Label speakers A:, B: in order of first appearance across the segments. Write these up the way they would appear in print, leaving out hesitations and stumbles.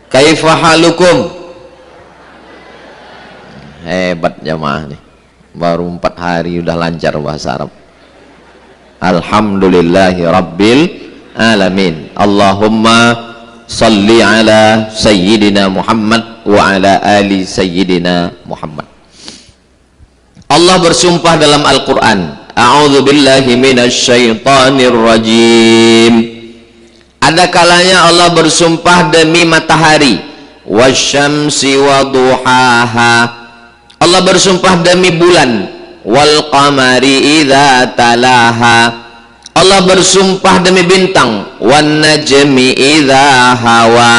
A: Kaifa halukum? Hebat jamaah nih, baru 4 hari udah lancar bahasa Arab. Alhamdulillahi rabbil alamin. Allahumma salli ala sayyidina Muhammad wa ala ali sayyidina Muhammad. Allah bersumpah dalam Al-Quran, a'udzu billahi minasyaitonir rajim. Ada kalanya Allah bersumpah demi matahari, wasyamsi wa duhaha. Allah bersumpah demi bulan, wal qamari idza talaha. Allah bersumpah demi bintang, wan najmi idza hawa.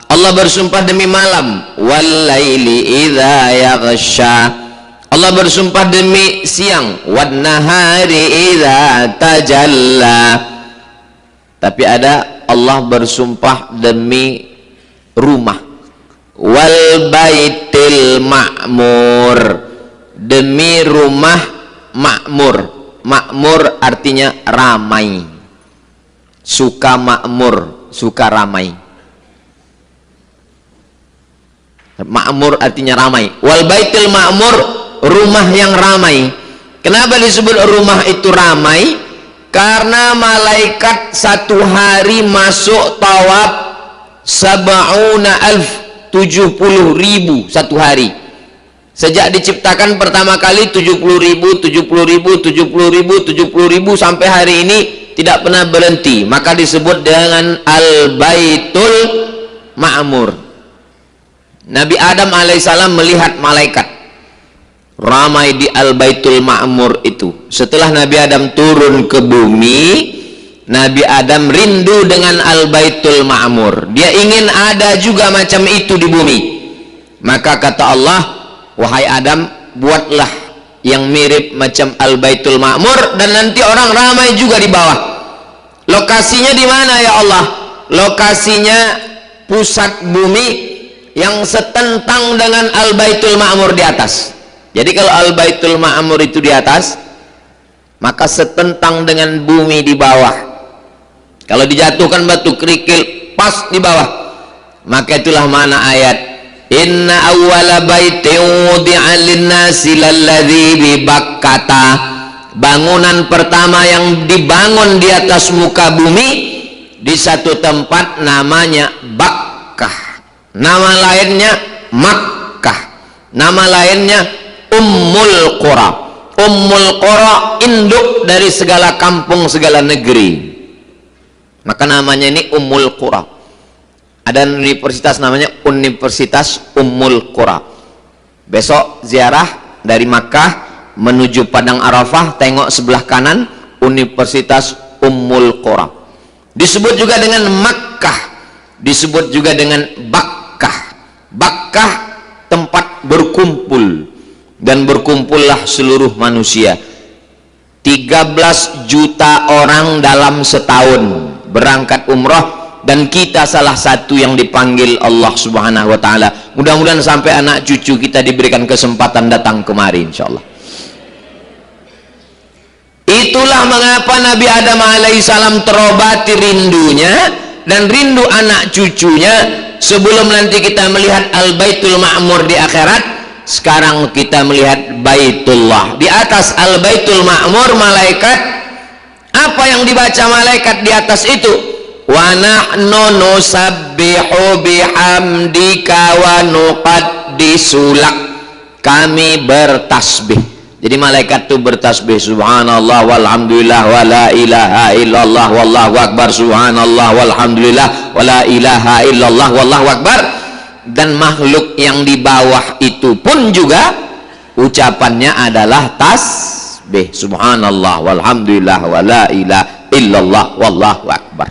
A: Allah bersumpah demi malam, wal laili idza yaghsha. Allah bersumpah demi siang, wan nahari idza tajalla. Tapi ada Allah bersumpah demi rumah, wal baitil ma'mur, demi rumah makmur. Makmur artinya ramai, suka makmur, suka ramai. Makmur artinya ramai. Wal baitil ma'mur, rumah yang ramai. Kenapa disebut rumah itu ramai? Karena malaikat satu hari masuk tawaf 70.000 satu hari. Sejak diciptakan pertama kali 70.000 sampai hari ini tidak pernah berhenti. Maka disebut dengan Al-Baitul Ma'mur. Nabi Adam alaihissalam melihat malaikat ramai di Al-Baitul Ma'mur itu. Setelah Nabi Adam turun ke bumi, Nabi Adam rindu dengan Al-Baitul Ma'mur. Dia ingin ada juga macam itu di bumi. Maka kata Allah, wahai Adam, buatlah yang mirip macam Al-Baitul Ma'mur, dan nanti orang ramai juga di bawah. Lokasinya di mana ya Allah? Lokasinya pusat bumi yang setentang dengan Al-Baitul Ma'mur di atas. Jadi kalau Al-Baitul Ma'mur itu di atas, maka setentang dengan bumi di bawah. Kalau dijatuhkan batu kerikil pas di bawah, maka itulah mana ayat inna awwala baitin wudi'a lin-nasi lalladzi bi Bakkata. Bangunan pertama yang dibangun di atas muka bumi di satu tempat namanya Bakkah, nama lainnya Makkah, nama lainnya Ummul Qura. Ummul Qura, induk dari segala kampung, segala negeri. Maka namanya ini Ummul Qura. Ada universitas namanya Universitas Ummul Qura. Besok ziarah dari Makkah menuju Padang Arafah, tengok sebelah kanan Universitas Ummul Qura. Disebut juga dengan Makkah, disebut juga dengan Bakkah. Bakkah tempat berkumpul, dan berkumpullah seluruh manusia. 13 juta orang dalam setahun berangkat umrah, dan kita salah satu yang dipanggil Allah Subhanahu wa taala. Mudah-mudahan sampai anak cucu kita diberikan kesempatan datang kemari insyaallah. Itulah mengapa Nabi Adam alaihissalam terobati rindunya dan rindu anak cucunya sebelum nanti kita melihat Al-Baitul Ma'mur di akhirat. Sekarang kita melihat Baitullah. Di atas Al-Baitul Ma'mur malaikat, apa yang dibaca malaikat di atas itu? Wa nahnu nusabbihu bihamdika wa nuqaddisu lak. Kami bertasbih. Jadi malaikat itu bertasbih, subhanallah walhamdulillah wa la ilaha illallah wallahu akbar, subhanallah walhamdulillah wa la ilaha illallah wallahu akbar. Dan makhluk yang di bawah itu pun juga ucapannya adalah tasbih, subhanallah walhamdulillah wa la ilaha illallah wallahu akbar.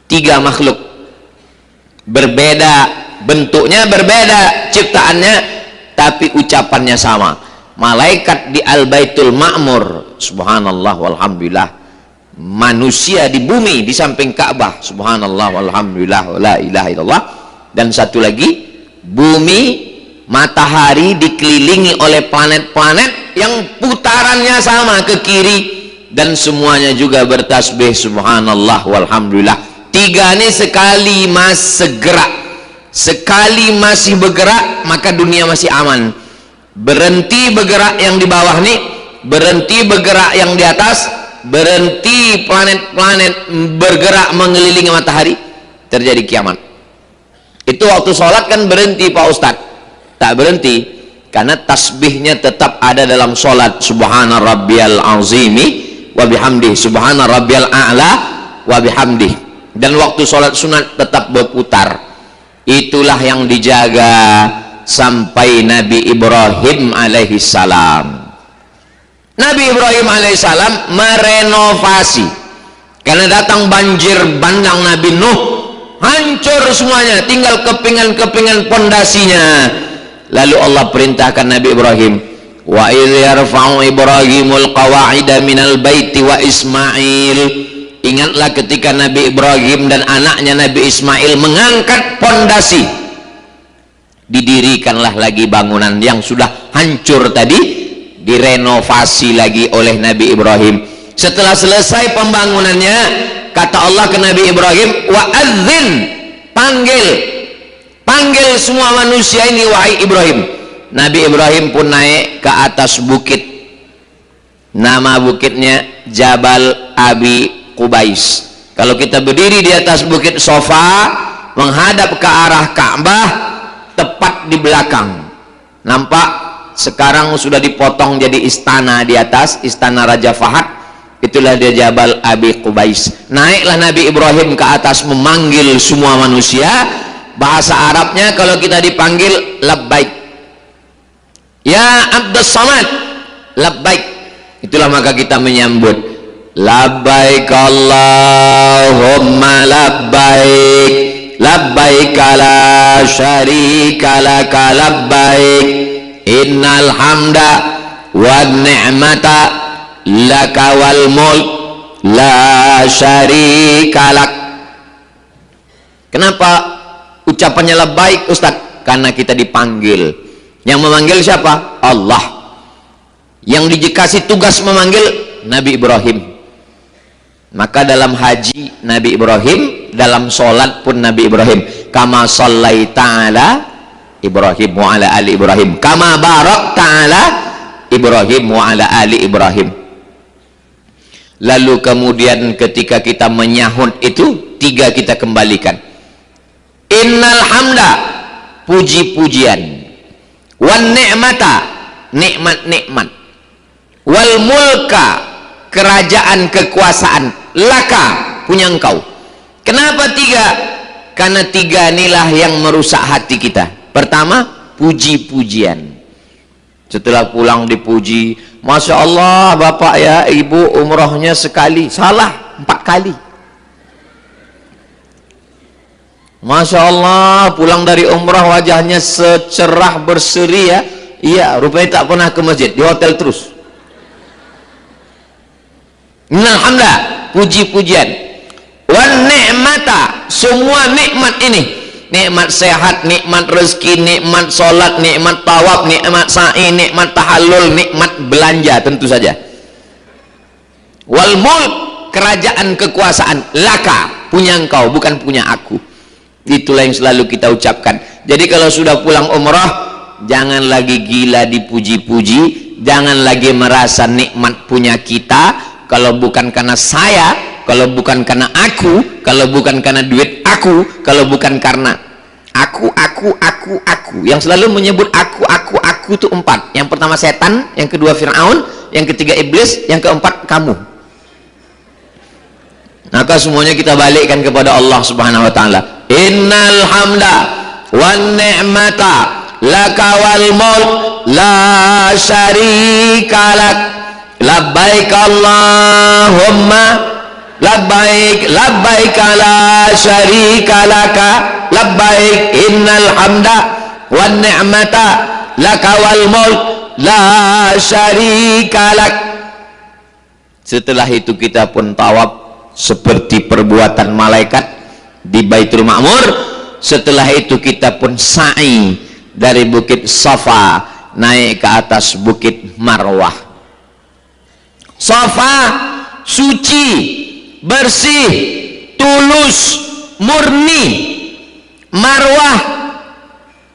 A: 3 makhluk berbeda, bentuknya berbeda, ciptaannya, tapi ucapannya sama. Malaikat di Al-Baitul Ma'mur, subhanallah walhamdulillah. Manusia di bumi di samping Ka'bah, subhanallah walhamdulillah wa la ilaha illallah. Dan satu lagi, bumi, matahari dikelilingi oleh planet-planet yang putarannya sama ke kiri, dan semuanya juga bertasbih subhanallah walhamdulillah. 3 ini sekali mas segera. Sekali masih bergerak maka dunia masih aman. Berhenti bergerak yang di bawah nih, berhenti bergerak yang di atas, berhenti planet-planet bergerak mengelilingi matahari, terjadi kiamat. Itu waktu sholat kan berhenti Pak Ustadz. Tak berhenti karena tasbihnya tetap ada dalam sholat. Subhana rabbiyal azimi wa bihamdih, subhana rabbiyal a'la wa bihamdih. Dan waktu sholat sunat tetap berputar. Itulah yang dijaga sampai Nabi Ibrahim alaihissalam. Nabi Ibrahim alaihissalam merenovasi karena datang banjir bandang Nabi Nuh, hancur semuanya, tinggal kepingan-kepingan pondasinya. Lalu Allah perintahkan Nabi Ibrahim, wa idh yarfa'u Ibrahimul qawa'ida minal baiti wa Ismail. Ingatlah ketika Nabi Ibrahim dan anaknya Nabi Ismail mengangkat pondasi, didirikanlah lagi bangunan yang sudah hancur tadi, direnovasi lagi oleh Nabi Ibrahim. Setelah selesai pembangunannya, kata Allah ke Nabi Ibrahim, wa adzin, panggil semua manusia ini wahai Ibrahim. Nabi Ibrahim pun naik ke atas bukit, nama bukitnya Jabal Abi Qubais. Kalau kita berdiri di atas bukit Sofa menghadap ke arah Ka'bah, tepat di belakang nampak sekarang sudah dipotong jadi istana di atas, istana Raja Fahad. Itulah dia Jabal Abi Qubais. Naiklah Nabi Ibrahim ke atas memanggil semua manusia. Bahasa Arabnya kalau kita dipanggil labbaik, ya Abdus Samad, labbaik. Itulah maka kita menyambut, labbaik Allahumma labbaik, labbaik la syarika laka labbaik, innal hamda wan ni'mata laka wal mulk la syarika lak. Kenapa ucapannya labbaik Ustaz? Karena kita dipanggil. Yang memanggil siapa? Allah. Yang dikasih tugas memanggil Nabi Ibrahim. Maka dalam haji Nabi Ibrahim, dalam sholat pun Nabi Ibrahim, kama sallaita ala Ibrahim wa ala ali Ibrahim, kama barakta ala Ibrahim wa ala ali Ibrahim. Lalu kemudian ketika kita menyahut itu, tiga kita kembalikan. Innal hamda, puji-pujian, wan ni'mata, nikmat-nikmat, wal mulka, kerajaan kekuasaan, laka, punya engkau. Kenapa tiga? Karena tiga inilah yang merusak hati kita. Pertama, puji-pujian. Setelah pulang dipuji, Masya Allah bapak ya ibu umrohnya sekali, salah 4 kali. Masya Allah pulang dari umroh wajahnya secerah berseri ya. Iya, rupanya tak pernah ke masjid, di hotel terus. Alhamdulillah, puji-pujian. Wan ni'mata, semua nikmat ini, nikmat sehat, nikmat rezeki, nikmat sholat, nikmat tawaf, nikmat sa'i, nikmat tahallul, nikmat belanja tentu saja. Wal mulk, kerajaan kekuasaan, laka, punya engkau bukan punya aku. Itulah yang selalu kita ucapkan. Jadi kalau sudah pulang umrah, jangan lagi gila dipuji-puji, jangan lagi merasa nikmat punya kita. Kalau bukan karena saya, kalau bukan karena aku, kalau bukan karena duit aku, kalau bukan karena aku, yang selalu menyebut aku itu 4. Yang pertama setan, yang kedua Fir'aun, yang ketiga iblis, yang keempat kamu. Maka semuanya kita balikkan kepada Allah Subhanahu wa taala. Innal hamda wan ni'mata laka wal mulk la syarika lak. Labbaik Allahumma labbaik, labbaik la syarika laka labbaik, innal hamda wan ni'mata laka wal mulk la syarika lak. Setelah itu kita pun tawaf seperti perbuatan malaikat di Baitul Ma'mur. Setelah itu kita pun sa'i dari bukit Safa naik ke atas bukit Marwah. Safa suci, bersih, tulus, murni. Marwah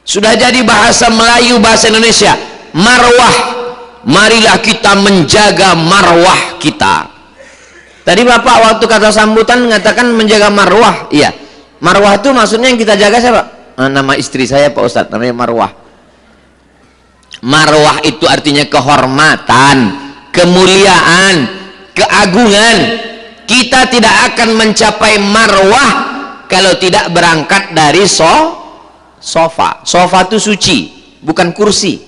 A: Sudah jadi bahasa Melayu, bahasa Indonesia. Marwah. Marilah kita menjaga marwah kita. Tadi Bapak waktu kata sambutan mengatakan menjaga marwah. Iya. Marwah itu maksudnya yang kita jaga siapa? Nama istri saya Pak Ustadz, namanya Marwah. Marwah itu artinya kehormatan, kemuliaan, keagungan. Kita tidak akan mencapai marwah kalau tidak berangkat dari sofa. Sofa itu suci, bukan kursi.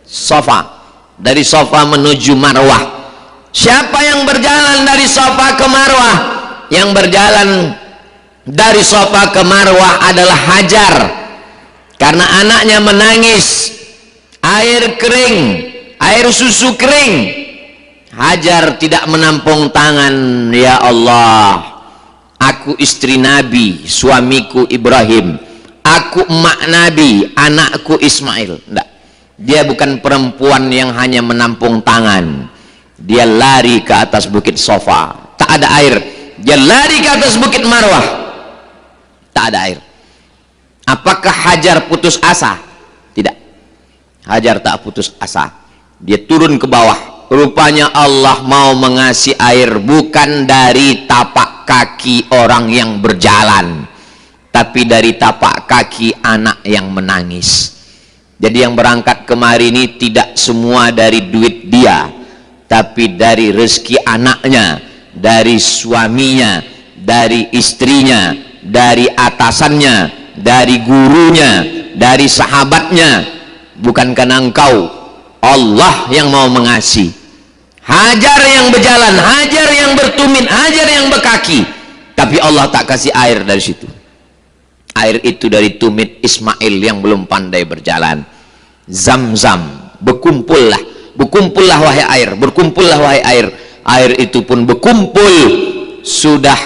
A: Sofa. Dari sofa menuju marwah. Siapa yang berjalan dari sofa ke marwah? Yang berjalan dari sofa ke marwah adalah Hajar. Karena anaknya menangis, air kering, air susu kering. Hajar tidak menampung tangan. Ya Allah, aku istri Nabi, suamiku Ibrahim, aku emak Nabi, anakku Ismail. Enggak. Dia bukan perempuan yang hanya menampung tangan. Dia lari ke atas bukit Sofa, tak ada air. Dia lari ke atas bukit Marwah, tak ada air. Apakah Hajar putus asa? Tidak. Hajar tak putus asa. Dia turun ke bawah. Rupanya Allah mau mengasih air bukan dari tapak kaki orang yang berjalan, tapi dari tapak kaki anak yang menangis. Jadi yang berangkat kemari ini tidak semua dari duit dia, tapi dari rezeki anaknya, dari suaminya, dari istrinya, dari atasannya, dari gurunya, dari sahabatnya. Bukan karena engkau, Allah yang mau mengasih. Hajar yang berjalan, Hajar yang bertumit, Hajar yang berkaki, tapi Allah tak kasih air dari situ. Air itu dari tumit Ismail yang belum pandai berjalan. Zam-zam, berkumpullah wahai air, berkumpullah wahai air. Air itu pun berkumpul. Sudah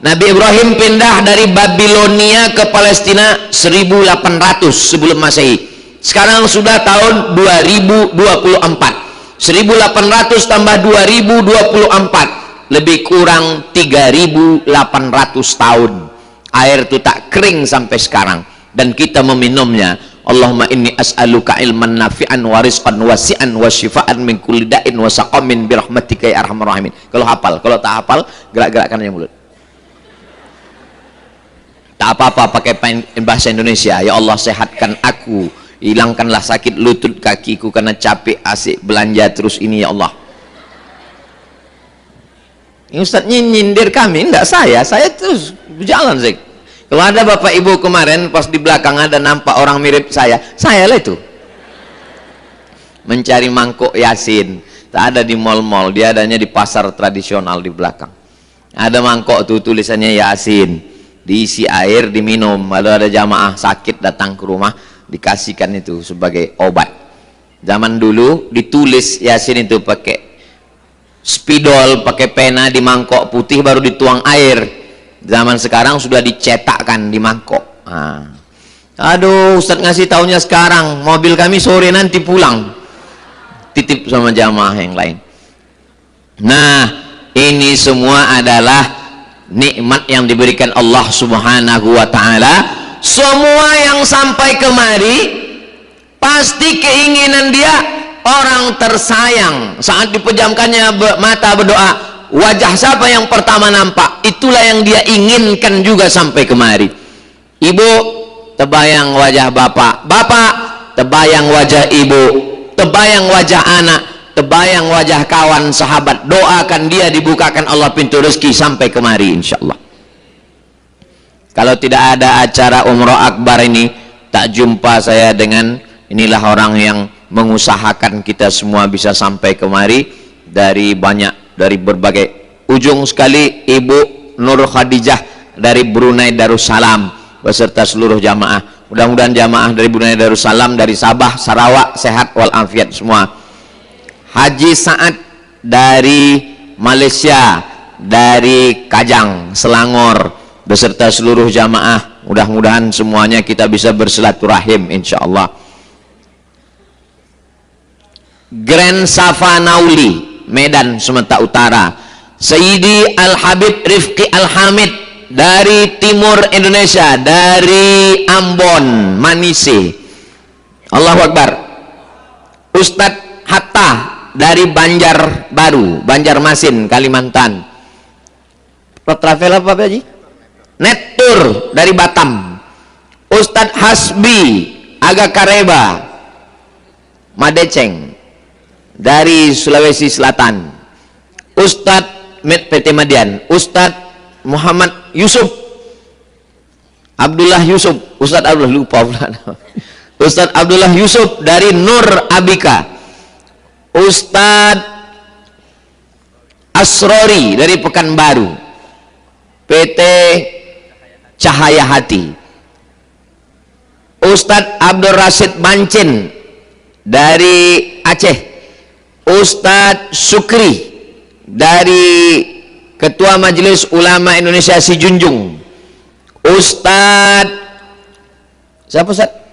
A: Nabi Ibrahim pindah dari Babilonia ke Palestina 1800 sebelum Masehi. Sekarang sudah tahun 2024. 1800 tambah 2024, lebih kurang 3800 tahun. Air itu tak kering sampai sekarang, dan kita meminumnya. Allahumma inni as'aluka ilman nafi'an wa rizqan wasi'an wa syifaan min kulli da'in wa saqamin birahmatika ya arhamar rahimin. Kalau hafal, kalau tak hafal gerak-gerakkan yang mulut. Tak apa-apa pakai bahasa Indonesia. Ya Allah, sehatkan aku, hilangkanlah sakit lutut kakiku karena capek asik belanja terus ini ya Allah. Ini Ustaz nyindir kami, enggak saya terus berjalan sih. Kalau ada bapak ibu kemarin pas di belakang ada nampak orang mirip saya lah itu. Mencari mangkok Yasin, tak ada di mal-mal, dia adanya di pasar tradisional di belakang. Ada mangkok tuh tulisannya Yasin, diisi air diminum. Lalu ada jamaah sakit datang ke rumah, dikasihkan itu sebagai obat. Zaman dulu ditulis Yasin itu pakai spidol, pakai pena di mangkok putih baru dituang air. Zaman sekarang sudah dicetakkan di mangkok. Aduh, Ustadz ngasih taunya sekarang, mobil kami sore nanti pulang, titip sama jamaah yang lain. Nah, ini semua adalah nikmat yang diberikan Allah Subhanahu wa ta'ala. Semua yang sampai kemari pasti keinginan dia orang tersayang. Saat dipejamkannya mata berdoa, wajah siapa yang pertama nampak, itulah yang dia inginkan juga sampai kemari. Ibu, terbayang wajah bapak, bapak terbayang wajah ibu, terbayang wajah anak, terbayang wajah kawan sahabat. Doakan dia dibukakan Allah pintu rezeki sampai kemari insyaallah. Kalau tidak ada acara umroh akbar ini, tak jumpa saya dengan inilah orang yang mengusahakan kita semua bisa sampai kemari dari berbagai ujung. Sekali Ibu Nur Khadijah dari Brunei Darussalam beserta seluruh jamaah. Mudah-mudahan jamaah dari Brunei Darussalam, dari Sabah, Sarawak sehat walafiat semua. Haji Saad dari Malaysia, dari Kajang, Selangor beserta seluruh jamaah, mudah-mudahan semuanya kita bisa bersilaturahim insyaallah. Grand Safa Nauli, Medan, Sumatera Utara. Sayyidi Al-Habib Rifqi Al-Hamid dari timur Indonesia, dari Ambon, Manise. Allahu Akbar. Ustadz Hatta dari Banjarbaru, Banjarmasin, Kalimantan. Travel apa Pak Haji? Netur dari Batam. Ustadz Hasbi Agakareba, Madeceng dari Sulawesi Selatan. Ustadz PT Madian. Ustadz Muhammad Yusuf, Abdullah Yusuf, Ustadz Abdullah, lupa Ustadz Abdullah Yusuf dari Nur Abika. Ustadz Asrori dari Pekanbaru, PT Cahaya Hati. Ustadz Abdul Rashid Bancin dari Aceh. Ustadz Sukri dari Ketua Majelis Ulama Indonesia Si Junjung. Ustadz siapa Ustadz?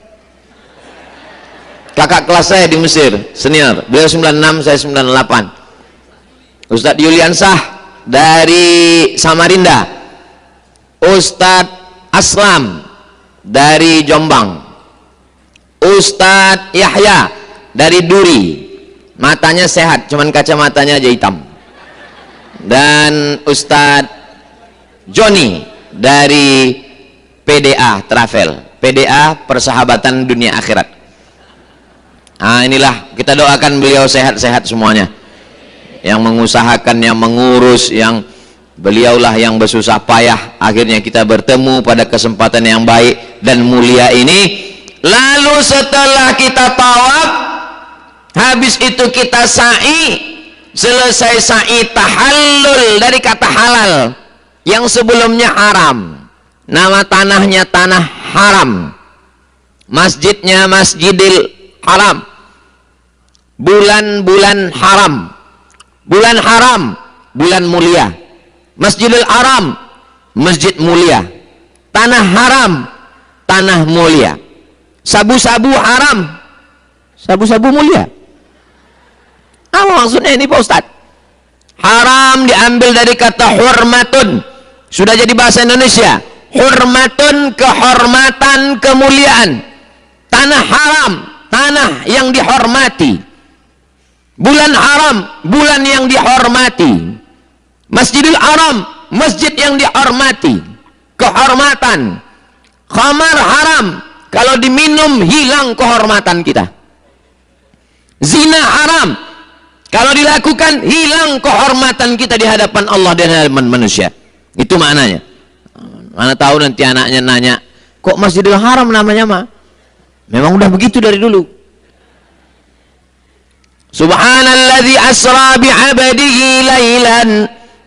A: Kakak kelas saya di Mesir, senior. Beliau 96, saya 98. Ustadz Yuliansah dari Samarinda. Ustadz Aslam dari Jombang. Ustadz Yahya dari Duri. Matanya sehat, cuman kacamatanya aja hitam. Dan Ustadz Joni dari PDA Travel, PDA Persahabatan Dunia Akhirat. Nah, inilah kita doakan beliau sehat-sehat semuanya, yang mengusahakan, yang mengurus, yang beliaulah yang bersusah payah akhirnya kita bertemu pada kesempatan yang baik dan mulia ini. Lalu setelah kita tawaf, habis itu kita sa'i, selesai sa'i tahallul dari kata halal yang sebelumnya haram. Nama tanahnya tanah haram, masjidnya Masjidil Haram, bulan-bulan haram, bulan haram, bulan mulia. Masjidil Haram, masjid mulia. Tanah haram, tanah mulia. Sabu-sabu haram, sabu-sabu mulia. Apa maksudnya ini Pak Ustadz? Haram diambil dari kata hurmatun, sudah jadi bahasa Indonesia. Hurmatun, kehormatan, kemuliaan. Tanah haram, tanah yang dihormati. Bulan haram, bulan yang dihormati. Masjidil Haram, masjid yang dihormati. Kehormatan. Khamar haram, kalau diminum hilang kehormatan kita. Zina haram, kalau dilakukan hilang kehormatan kita di hadapan Allah dan hadapan manusia. Itu maknanya. Mana tahu nanti anaknya nanya, kok Masjidil Haram namanya mah? Memang udah begitu dari dulu. Subhanalladzi asra bi'abdihi lailan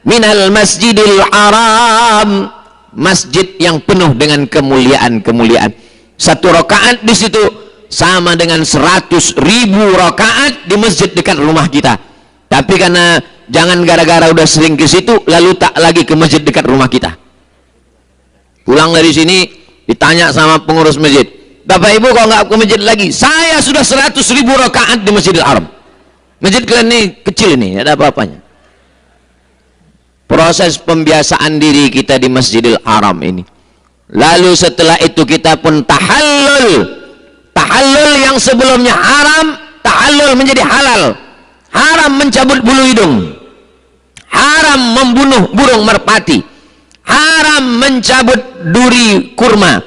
A: minal masjidil haram. Masjid yang penuh dengan kemuliaan-kemuliaan. Satu rakaat di situ sama dengan 100.000 rakaat di masjid dekat rumah kita. Tapi karena jangan gara-gara udah sering ke situ lalu tak lagi ke masjid dekat rumah kita. Pulang dari sini ditanya sama pengurus masjid, Bapak Ibu kok nggak ke masjid lagi? Saya sudah 100.000 rakaat di Masjidil Haram. Masjid kalian ini kecil ini, ada apa-apanya. Proses pembiasaan diri kita di Masjidil Haram ini. Lalu setelah itu kita pun tahallul. Tahallul yang sebelumnya haram, tahallul menjadi halal. Haram mencabut bulu hidung. Haram membunuh burung merpati. Haram mencabut duri kurma.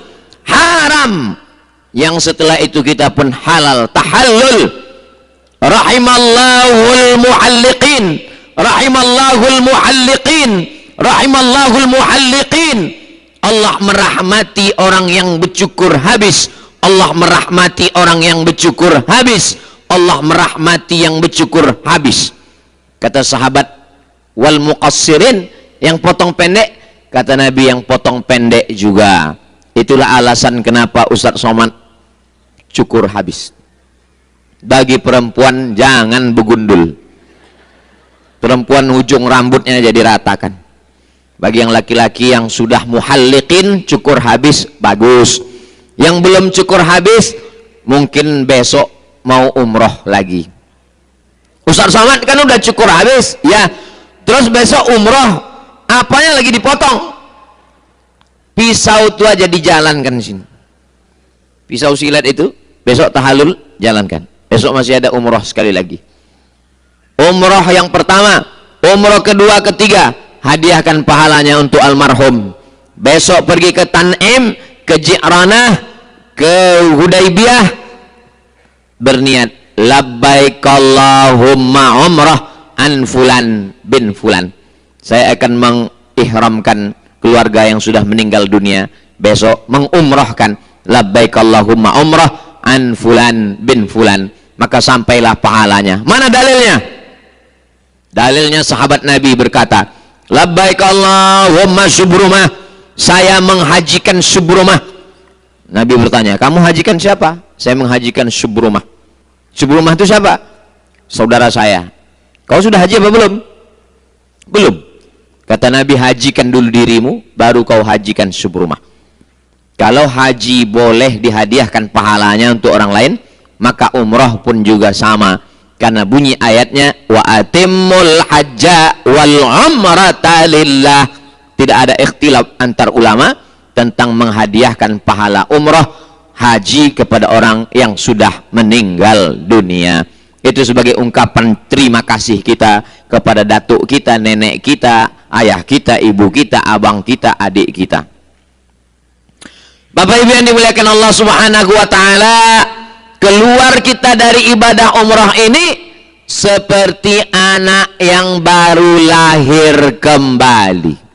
A: Haram yang setelah itu kita pun halal. Tahallul. Rahimallahul muhalliqin. Rahimallahul muhalliqin. Rahimallahul muhalliqin. Allah merahmati orang yang bercukur habis. Allah merahmati orang yang bercukur habis. Allah merahmati yang bercukur habis. Kata sahabat, wal muqassirin, yang potong pendek. Kata Nabi, yang potong pendek juga. Itulah alasan kenapa Ustadz Somad cukur habis. Bagi perempuan jangan begundul. Perempuan ujung rambutnya jadi ratakan. Bagi yang laki-laki yang sudah muhalliqin, cukur habis bagus. Yang belum cukur habis, mungkin besok mau umroh lagi. Ustadz Somad kan udah cukur habis, ya. Terus besok umroh, apanya lagi dipotong? pisau itu aja dijalankan di sini. Pisau silet itu besok tahalul jalankan. Besok masih ada umroh sekali lagi. Umroh yang pertama, umroh kedua, ketiga, hadiahkan pahalanya untuk almarhum. Besok pergi ke Tan'im, ke Ji'ranah, ke Hudaybiyah, berniat labbaik Allahumma umrah an fulan bin fulan. Saya akan mengihramkan keluarga yang sudah meninggal dunia, besok mengumrahkan labbaik Allahumma umrah an fulan bin fulan, maka sampailah pahalanya. Mana dalilnya? Dalilnya sahabat Nabi berkata, labbaik Allahumma subrumah, saya menghajikan subrumah. Nabi bertanya, kamu hajikan siapa? Saya menghajikan subrumah. Subrumah itu siapa? Saudara saya. Kau sudah haji apa belum? Belum. Kata Nabi, hajikan dulu dirimu, baru kau hajikan subrumah. Kalau haji boleh dihadiahkan pahalanya untuk orang lain, maka umroh pun juga sama. Karena bunyi ayatnya, wa atimmul hajja wal umrata lillah. Tidak ada ikhtilaf antar ulama tentang menghadiahkan pahala umroh haji kepada orang yang sudah meninggal dunia. Itu sebagai ungkapan terima kasih kita kepada datuk kita, nenek kita, ayah kita, ibu kita, abang kita, adik kita. Bapak Ibu yang dimuliakan Allah Subhanahu wa taala, keluar kita dari ibadah umrah ini seperti anak yang baru lahir kembali.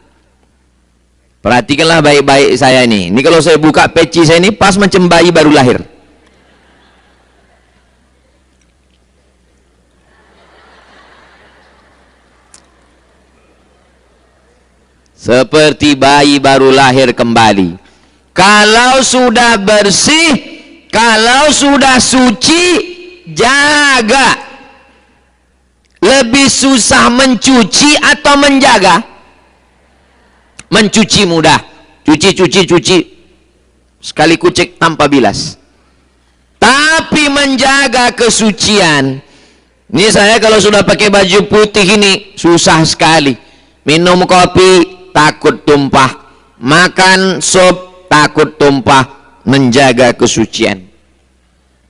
A: Perhatikanlah baik-baik saya ini. Ini kalau saya buka peci saya ini pas macam bayi baru lahir. Seperti bayi baru lahir kembali. Kalau sudah bersih, kalau sudah suci, jaga. Lebih susah mencuci atau menjaga? Mencuci mudah. Cuci. Sekali kucek tanpa bilas. Tapi menjaga kesucian. Ini saya kalau sudah pakai baju putih ini, susah sekali. Minum kopi, takut tumpah. Makan sup, takut tumpah. Menjaga kesucian.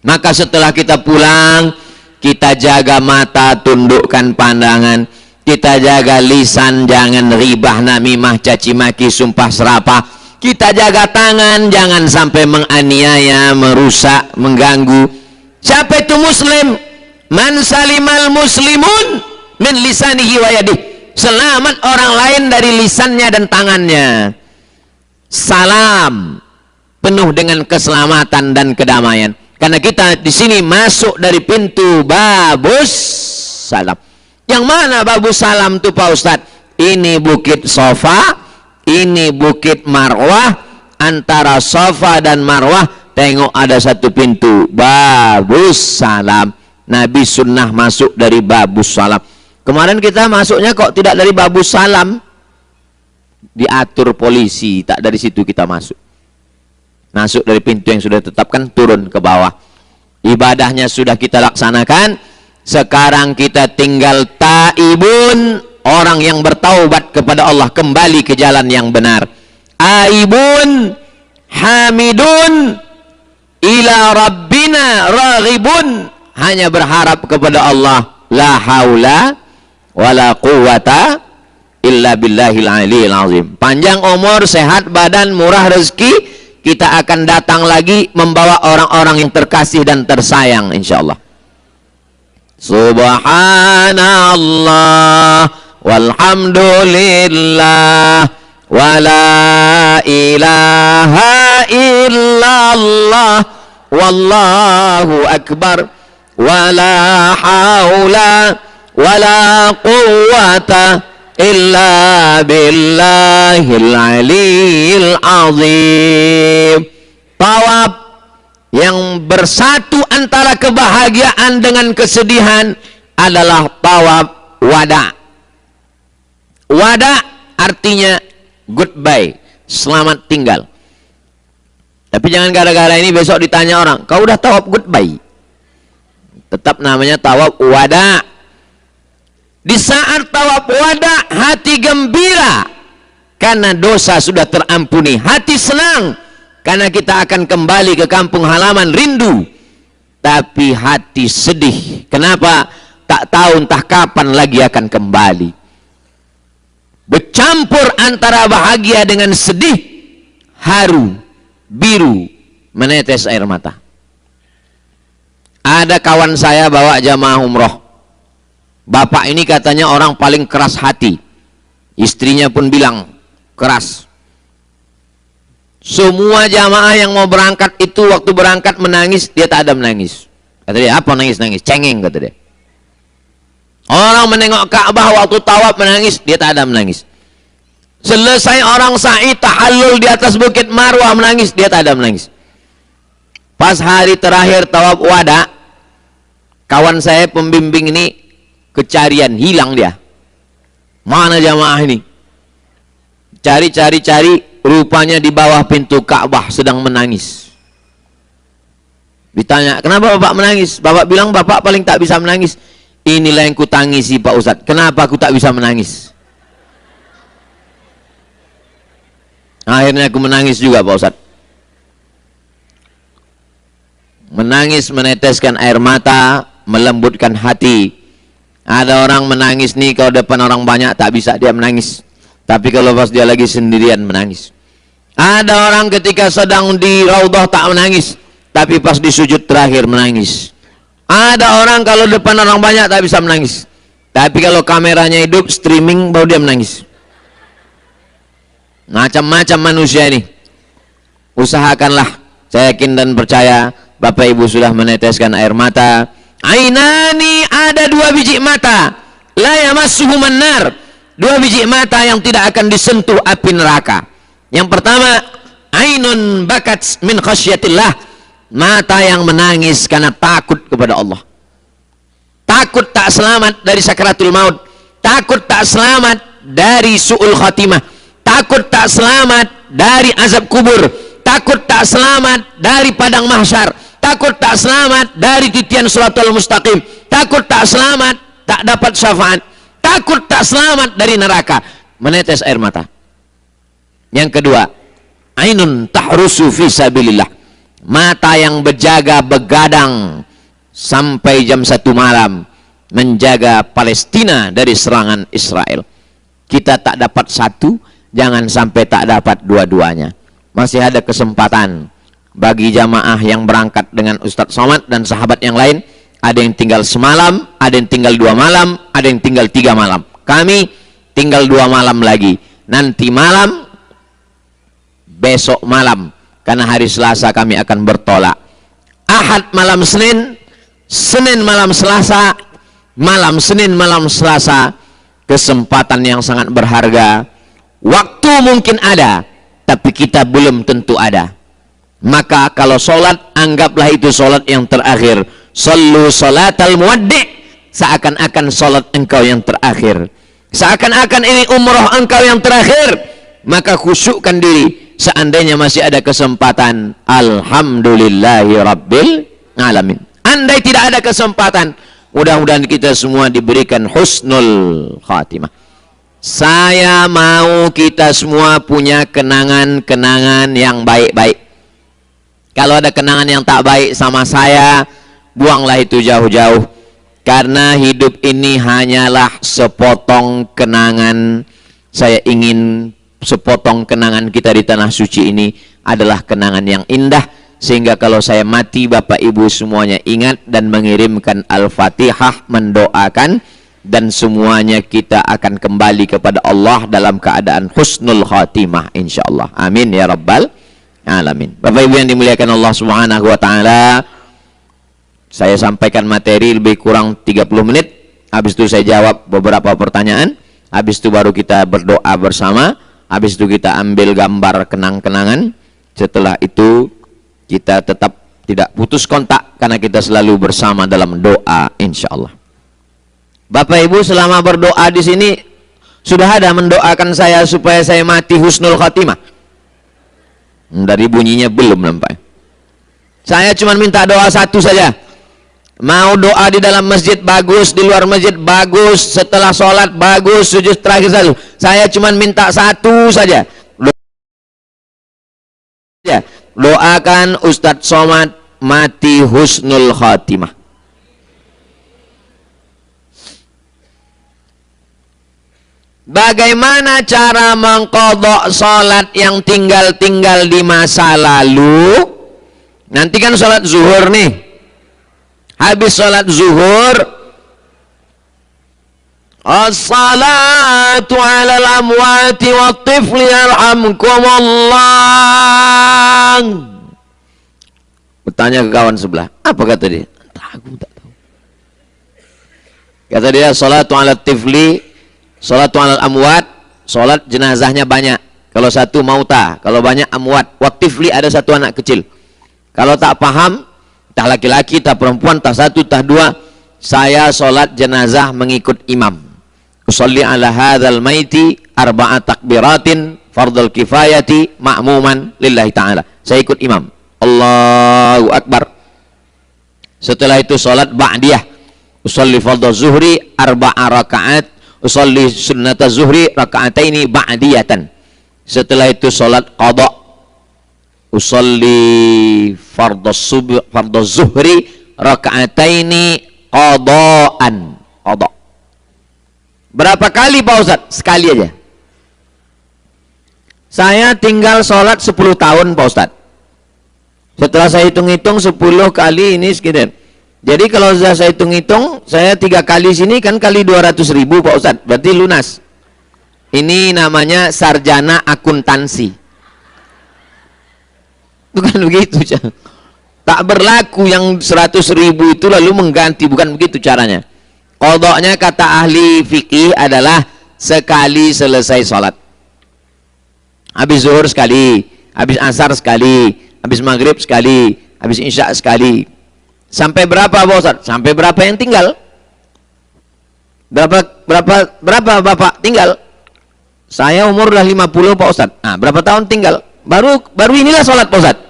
A: Maka setelah kita pulang, kita jaga mata, tundukkan pandangan. Kita jaga lisan, jangan ribah, namimah, caci maki, sumpah serapah. Kita jaga tangan, jangan sampai menganiaya, merusak, mengganggu. Siapa itu muslim? Man salimal muslimun min lisanihi wa yadih. Selamat orang lain dari lisannya dan tangannya. Salam penuh dengan keselamatan dan kedamaian. Karena kita di sini masuk dari pintu Babus Salam. Yang mana Babus Salam itu Pak Ustadz? Ini Bukit Sofa, ini Bukit Marwah. Antara Sofa dan Marwah, tengok ada satu pintu Babus Salam. Nabi sunnah masuk dari Babus Salam. Kemarin kita masuknya kok tidak dari Babus Salam? Diatur polisi, tak dari situ kita masuk. Masuk dari pintu yang sudah ditetapkan, turun ke bawah. Ibadahnya sudah kita laksanakan. Sekarang kita tinggal taibun, orang yang bertaubat kepada Allah, kembali ke jalan yang benar. Aibun, hamidun, ila rabbina raghibun, hanya berharap kepada Allah. La haula wala quwata illa billahil aliyil azim. Panjang umur, sehat badan, murah rezeki. Kita akan datang lagi membawa orang-orang yang terkasih dan tersayang insyaallah. Subhanallah walhamdulillah wala ilaha illallah wallahu akbar wala haula wala quwwata illa billahil aliyil azim. Tawaf yang bersatu antara kebahagiaan dengan kesedihan adalah tawaf wada. Wada artinya goodbye, selamat tinggal. Tapi jangan gara-gara ini besok ditanya orang, kau udah tawaf goodbye? Tetap namanya tawaf wada. Di saat tawaf wada, hati gembira karena dosa sudah terampuni. Hati senang karena kita akan kembali ke kampung halaman, rindu. Tapi hati sedih. Kenapa? Tak tahu entah kapan lagi akan kembali. Bercampur antara bahagia dengan sedih, haru, biru, menetes air mata. Ada kawan saya bawa jamaah umroh. Bapak ini katanya orang paling keras hati. Istrinya pun bilang keras. Semua jamaah yang mau berangkat itu waktu berangkat menangis, dia tak ada menangis. Kata dia, apa nangis-nangis? Cengeng, kata dia. Orang menengok Ka'bah waktu tawaf menangis, dia tak ada menangis. Selesai orang sa'i tahallul di atas bukit Marwah menangis, dia tak ada menangis. Pas hari terakhir tawaf wada, kawan saya pembimbing ini kecarian, hilang dia. Mana jamaah ini? Cari, rupanya di bawah pintu Ka'bah sedang menangis. Ditanya, kenapa bapak menangis? Bapak bilang, bapak paling tak bisa menangis. Inilah yang ku tangisi Pak Ustadz. Kenapa aku tak bisa menangis? Akhirnya aku menangis juga Pak Ustadz. Menangis meneteskan air mata, melembutkan hati. Ada orang menangis nih kalau depan orang banyak tak bisa dia menangis. Tapi kalau pas dia lagi sendirian menangis. Ada orang ketika sedang di raudhah tak menangis, tapi pas di sujud terakhir menangis. Ada orang kalau depan orang banyak tak bisa menangis, tapi kalau kameranya hidup streaming baru dia menangis. Macam-macam manusia ini. Usahakanlah, saya yakin dan percaya Bapak Ibu sudah meneteskan air mata. Ainani, ada dua biji mata, la yamassuhuman nar, dua biji mata yang tidak akan disentuh api neraka. Yang pertama, ainun bakat min khasyatillah, mata yang menangis karena takut kepada Allah. Takut tak selamat dari sakaratul maut, takut tak selamat dari su'ul khatimah, takut tak selamat dari azab kubur, takut tak selamat dari padang mahsyar, takut tak selamat dari titian shiratal mustaqim, takut tak selamat tak dapat syafaat, takut tak selamat dari neraka. Menetes air mata. Yang kedua, ainun tahrusu fi sabilillah, mata yang berjaga begadang sampai jam 1 malam menjaga Palestina dari serangan Israel. Kita tak dapat satu, jangan sampai tak dapat dua-duanya. Masih ada kesempatan bagi jamaah yang berangkat dengan Ustadz Somad dan sahabat yang lain. Ada yang tinggal semalam, ada yang tinggal 2 malam, ada yang tinggal 3 malam. Kami tinggal 2 malam lagi. Nanti malam, besok malam, karena hari Selasa kami akan bertolak. Ahad malam Senin, Senin malam Selasa, malam Senin malam Selasa. Kesempatan yang sangat berharga. Waktu mungkin ada, tapi kita belum tentu ada. Maka kalau sholat, anggaplah itu sholat yang terakhir. Sallu sholatal muwaddi', seakan-akan sholat engkau yang terakhir, seakan-akan ini umroh engkau yang terakhir. Maka khusyukkan diri. Seandainya masih ada kesempatan, alhamdulillahi rabbil alamin. Andai tidak ada kesempatan, mudah-mudahan kita semua diberikan husnul khatimah. Saya mau kita semua punya kenangan-kenangan yang baik-baik. Kalau ada kenangan yang tak baik sama saya, buanglah itu jauh-jauh. Karena hidup ini hanyalah sepotong kenangan. Saya ingin sepotong kenangan kita di tanah suci ini adalah kenangan yang indah, sehingga kalau saya mati Bapak Ibu semuanya ingat dan mengirimkan Al-Fatihah, mendoakan, dan semuanya kita akan kembali kepada Allah dalam keadaan husnul khatimah insyaallah. Amin ya rabbal alamin. Bapak Ibu yang dimuliakan Allah Subhanahu wa taala, saya sampaikan materi lebih kurang 30 menit. Habis itu saya jawab beberapa pertanyaan, habis itu baru kita berdoa bersama. Habis itu kita ambil gambar kenang-kenangan. Setelah itu kita tetap tidak putus kontak karena kita selalu bersama dalam doa insyaallah. Bapak Ibu selama berdoa di sini sudah ada mendoakan saya supaya saya mati husnul khatimah? Dari bunyinya belum nampak. Saya cuma minta doa satu saja. Mau doa di dalam masjid bagus, di luar masjid bagus, setelah sholat bagus, sujud terakhir satu. Saya cuma minta satu saja. Doakan Ustadz Somad mati husnul khatimah. Bagaimana cara mengqadha sholat yang tinggal-tinggal di masa lalu? Nanti kan sholat zuhur nih. Habis sholat zuhur, as-salatu ala al-amwati wa tifli yarhamkumullah. Bertanya ke kawan sebelah, apa kata dia? Aku tak tahu. Kata dia, salatu ala tifli, salatu ala al-amwat, sholat jenazahnya banyak. Kalau satu mauta, kalau banyak amwat. Wa tifli ada satu anak kecil. Kalau tak paham, tah laki-laki, tah perempuan, tah satu, tah dua, saya sholat jenazah mengikut imam. Usolli ala hadzal maiti arba'a takbiratin fardul kifayati ma'muman lillahi ta'ala. Saya ikut imam. Allahu Akbar. Setelah itu sholat ba'diyah. Usolli fardhu zuhri arba'a rakaat. Usolli sunnata zuhri raka'ataini ba'diyatan. Setelah itu sholat qadha. Usolli fardhu zuhri raka'ataini qadaan. Qadha. Berapa kali Pak Ustadz? Sekali aja. Saya tinggal sholat 10 tahun Pak Ustadz. Setelah saya hitung-hitung 10 kali ini sekitar. Jadi kalau saya hitung-hitung, saya 3 kali sini kan kali 200.000 Pak Ustadz. Berarti lunas. Ini namanya sarjana akuntansi. Bukan begitu, tak berlaku yang 100.000 itu lalu mengganti, bukan begitu caranya. Qadha'nya kata ahli fikih adalah sekali selesai sholat. Habis zuhur sekali, habis asar sekali, habis maghrib sekali, habis isya sekali. Sampai berapa Pak Ustadz? Sampai berapa yang tinggal? Berapa Bapak tinggal? Saya umur udah 50 Pak Ustadz. Nah, berapa tahun tinggal? Baru inilah sholat Pak Ustadz.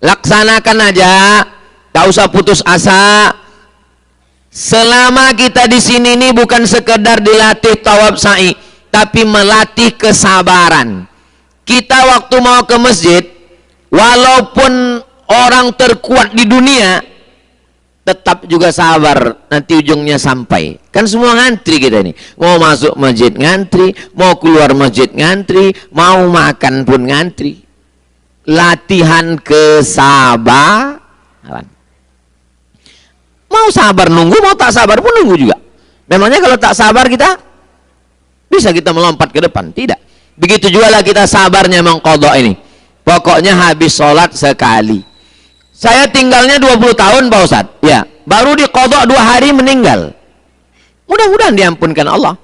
A: Laksanakan aja, tak usah putus asa. Selama kita di sini ini bukan sekedar dilatih tawaf sa'i, tapi melatih kesabaran. Kita waktu mau ke masjid, walaupun orang terkuat di dunia, tetap juga sabar, nanti ujungnya sampai. Kan semua ngantri kita ini. Mau masuk masjid ngantri, mau keluar masjid ngantri, mau makan pun ngantri. Latihan kesabaran. Mau sabar nunggu, mau tak sabar pun nunggu juga. Memangnya kalau tak sabar kita bisa kita melompat ke depan? Tidak. Begitu juga lah kita sabarnya mengqadha ini. Pokoknya habis sholat sekali. Saya tinggalnya 20 tahun Pak Ustadz. Ya, baru diqadha 2 hari meninggal. Mudah-mudahan diampunkan Allah.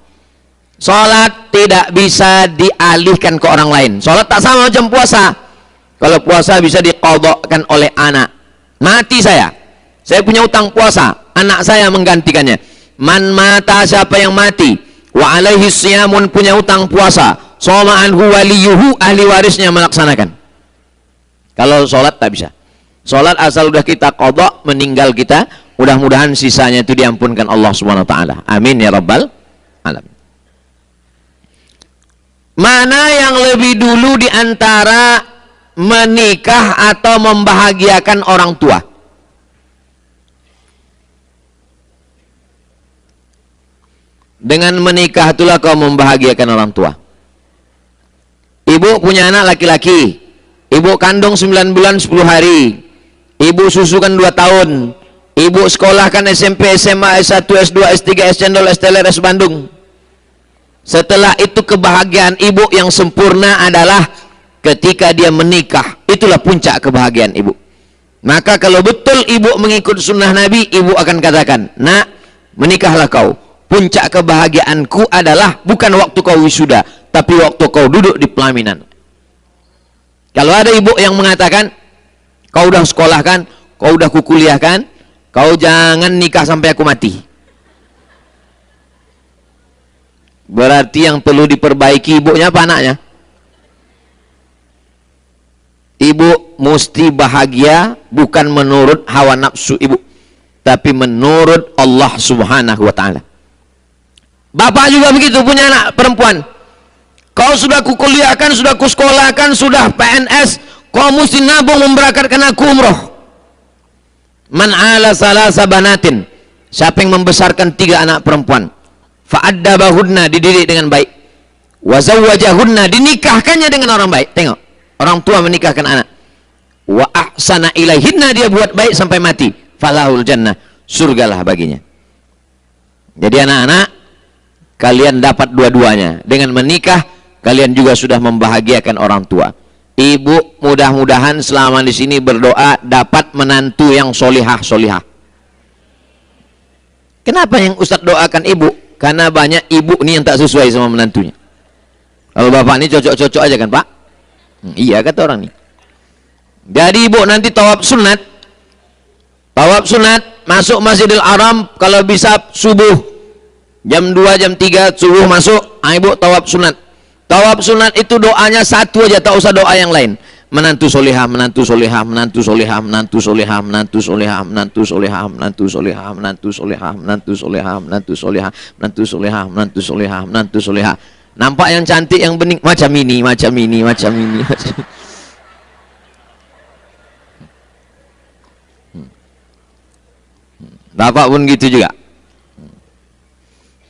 A: Sholat tidak bisa dialihkan ke orang lain. Sholat tak sama macam puasa. Kalau puasa bisa diqadhakan oleh anak. Mati saya punya utang puasa, anak saya menggantikannya. Man mata, siapa yang mati, wa alaihi siyamun, punya utang puasa, shoma anhu waliyuhu, ahli warisnya melaksanakan. Kalau sholat tak bisa. Sholat asal udah kita qadha, meninggal kita, mudah-mudahan sisanya itu diampunkan Allah Subhanahu wa taala. Amin ya rabbal alamin. Mana yang lebih dulu di antara menikah atau membahagiakan orang tua? Dengan menikah itulah kau membahagiakan orang tua. Ibu punya anak laki-laki, ibu kandung 9 bulan 10 hari, ibu susukan 2 tahun, ibu sekolahkan SMP, SMA, S1, S2, S3, S Cendol, S Teler, S Bandung. Setelah itu kebahagiaan ibu yang sempurna adalah ketika dia menikah. Itulah puncak kebahagiaan ibu. Maka kalau betul ibu mengikut sunnah Nabi, ibu akan katakan, nak, menikahlah kau. Puncak kebahagiaanku adalah bukan waktu kau wisuda, tapi waktu kau duduk di pelaminan. Kalau ada ibu yang mengatakan, kau udah sekolahkan, kau udah kukuliahkan, kau jangan nikah sampai aku mati, berarti yang perlu diperbaiki ibunya apa anaknya? Ibu mesti bahagia bukan menurut hawa nafsu ibu, tapi menurut Allah Subhanahu wa ta'ala. Bapak juga begitu, punya anak perempuan. Kau sudah kukuliahkan, sudah kusekolahkan, sudah PNS, kau mesti nabung memberangkatkan aku umroh. Man ala salasa banatin, siapa yang membesarkan 3 anak perempuan, fa'addabahunna, dididik dengan baik, wa zawwajahunna, dinikahkannya dengan orang baik. Tengok, orang tua menikahkan anak, wa ahsana ilaihinna, dia buat baik sampai mati, falahul jannah, surgalah baginya. Jadi anak-anak, kalian dapat dua-duanya. Dengan menikah, kalian juga sudah membahagiakan orang tua. Ibu, mudah-mudahan selama di sini berdoa dapat menantu yang solihah-solihah. Kenapa yang Ustadz doakan ibu? Karena banyak ibu nih yang tak sesuai sama menantunya. Kalau bapak ini cocok-cocok aja kan, Pak? Iya, kata orang nih. Jadi ibu nanti tawaf sunat. Tawaf sunat, masuk Masjidil Haram, kalau bisa subuh. Jam 2, jam 3 subuh masuk, ibu tawaf sunat. Tawaf sunat itu doanya satu aja, tak usah doa yang lain. Menantu solihah, menantu solihah, menantu solihah, menantu solihah, menantu solihah, menantu solihah, menantu solihah, menantu solihah, menantu solihah, menantu solihah, menantu solihah, menantu solihah, menantu solihah. Nampak yang cantik, yang bening, macam ini, macam ini, macam ini, macam ini. Bapak pun gitu juga.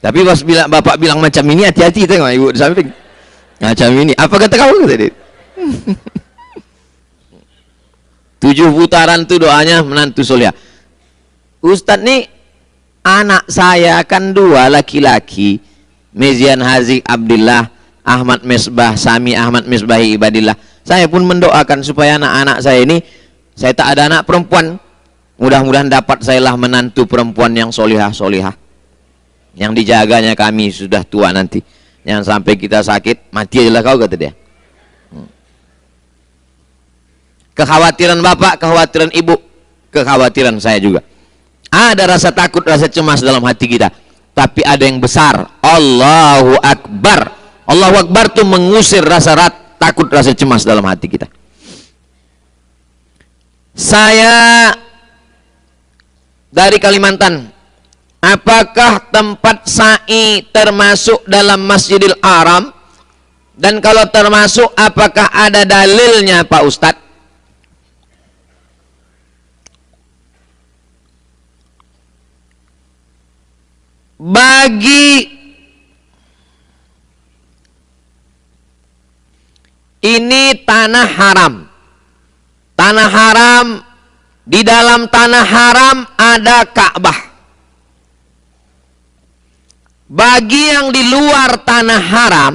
A: Tapi pas bapak bilang macam ini, hati-hati, tengok ibu di samping. Macam ini, apa kata kamu tadi? 7 putaran tuh doanya menantu solihah. Ustadz nih, anak saya kan 2 laki-laki, Mezian Hazik Abdillah, Ahmad Misbah Sami, Ahmad Misbahi Ibadillah. Saya pun mendoakan supaya anak-anak saya ini, saya tak ada anak perempuan, mudah-mudahan dapat saya lah menantu perempuan yang solihah-solihah, yang dijaganya kami sudah tua nanti. Jangan sampai kita sakit, mati aja lah kau, kata dia. Kekhawatiran bapak, kekhawatiran ibu, kekhawatiran saya juga. Ada rasa takut, rasa cemas dalam hati kita. Tapi ada yang besar, Allahu Akbar. Allahu Akbar itu mengusir rasa takut, rasa cemas dalam hati kita. Saya dari Kalimantan. Apakah tempat sa'i termasuk dalam Masjidil Haram? Dan kalau termasuk, apakah ada dalilnya, Pak Ustadz? Bagi ini tanah haram. Tanah haram, di dalam tanah haram ada Ka'bah. Bagi yang di luar tanah haram,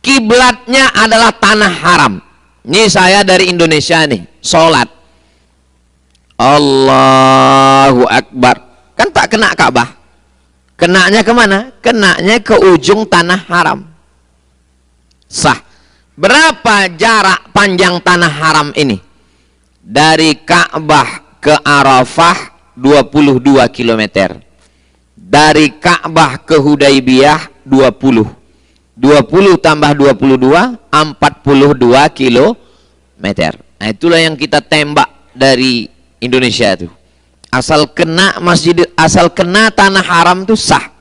A: kiblatnya adalah tanah haram. Ini saya dari Indonesia nih, sholat, Allahu Akbar, kan tak kena Ka'bah. Kenanya kemana? Kenanya ke ujung tanah haram. Sah. Berapa jarak panjang tanah haram ini? Dari Ka'bah ke Arafah 22 km. Dari Ka'bah ke Hudaybiyah 20. 20 tambah 22, 42 kilometer. Nah, itulah yang kita tembak dari Indonesia itu. Asal kena asal kena tanah haram itu sah.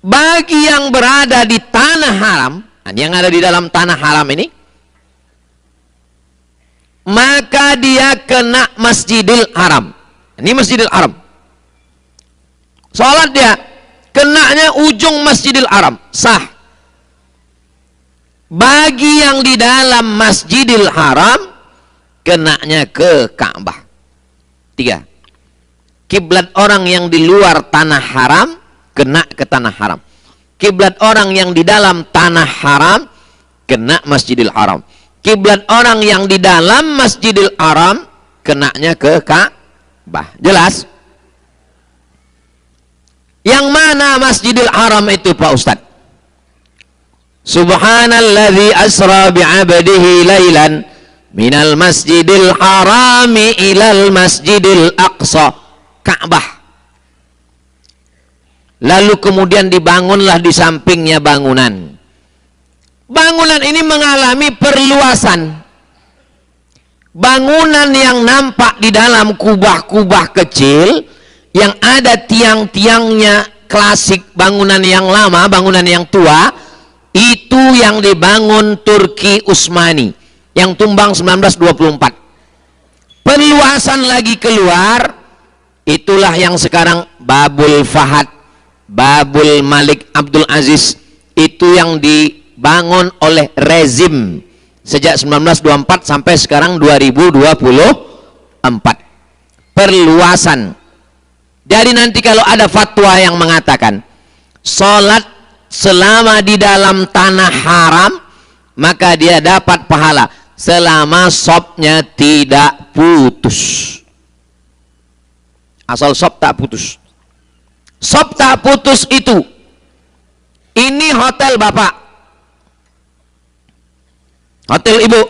A: Bagi yang berada di tanah haram, yang ada di dalam tanah haram ini, maka dia kena Masjidil Haram. Ini Masjidil Haram. Salat dia, kenanya ujung Masjidil Haram, sah. Bagi yang di dalam Masjidil Haram, kenanya ke Ka'bah. 3. Kiblat orang yang di luar tanah haram, kena ke tanah haram. Kiblat orang yang di dalam tanah haram, kena Masjidil Haram. Kiblat orang yang di dalam Masjidil Haram, kenanya ke Ka'bah. Jelas? Yang mana Masjidil Haram itu, Pak Ustadz? Subhanalladzi asra bi'abdihi laylan minal masjidil harami ilal masjidil aqsa. Ka'bah. Lalu kemudian dibangunlah di sampingnya bangunan. Bangunan ini mengalami perluasan. bangunan yang nampak di dalam kubah-kubah kecil yang ada tiang-tiangnya klasik, bangunan yang lama, bangunan yang tua, itu yang dibangun Turki Utsmani yang tumbang 1924. Perluasan lagi keluar, itulah yang sekarang Babul Fahad, Babul Malik Abdul Aziz, itu yang dibangun oleh rezim sejak 1924 sampai sekarang 2024. Perluasan. Jadi nanti kalau ada fatwa yang mengatakan sholat selama di dalam tanah haram, maka dia dapat pahala selama shopnya tidak putus. Asal shop tak putus. Shop tak putus itu, ini hotel bapak, hotel ibu,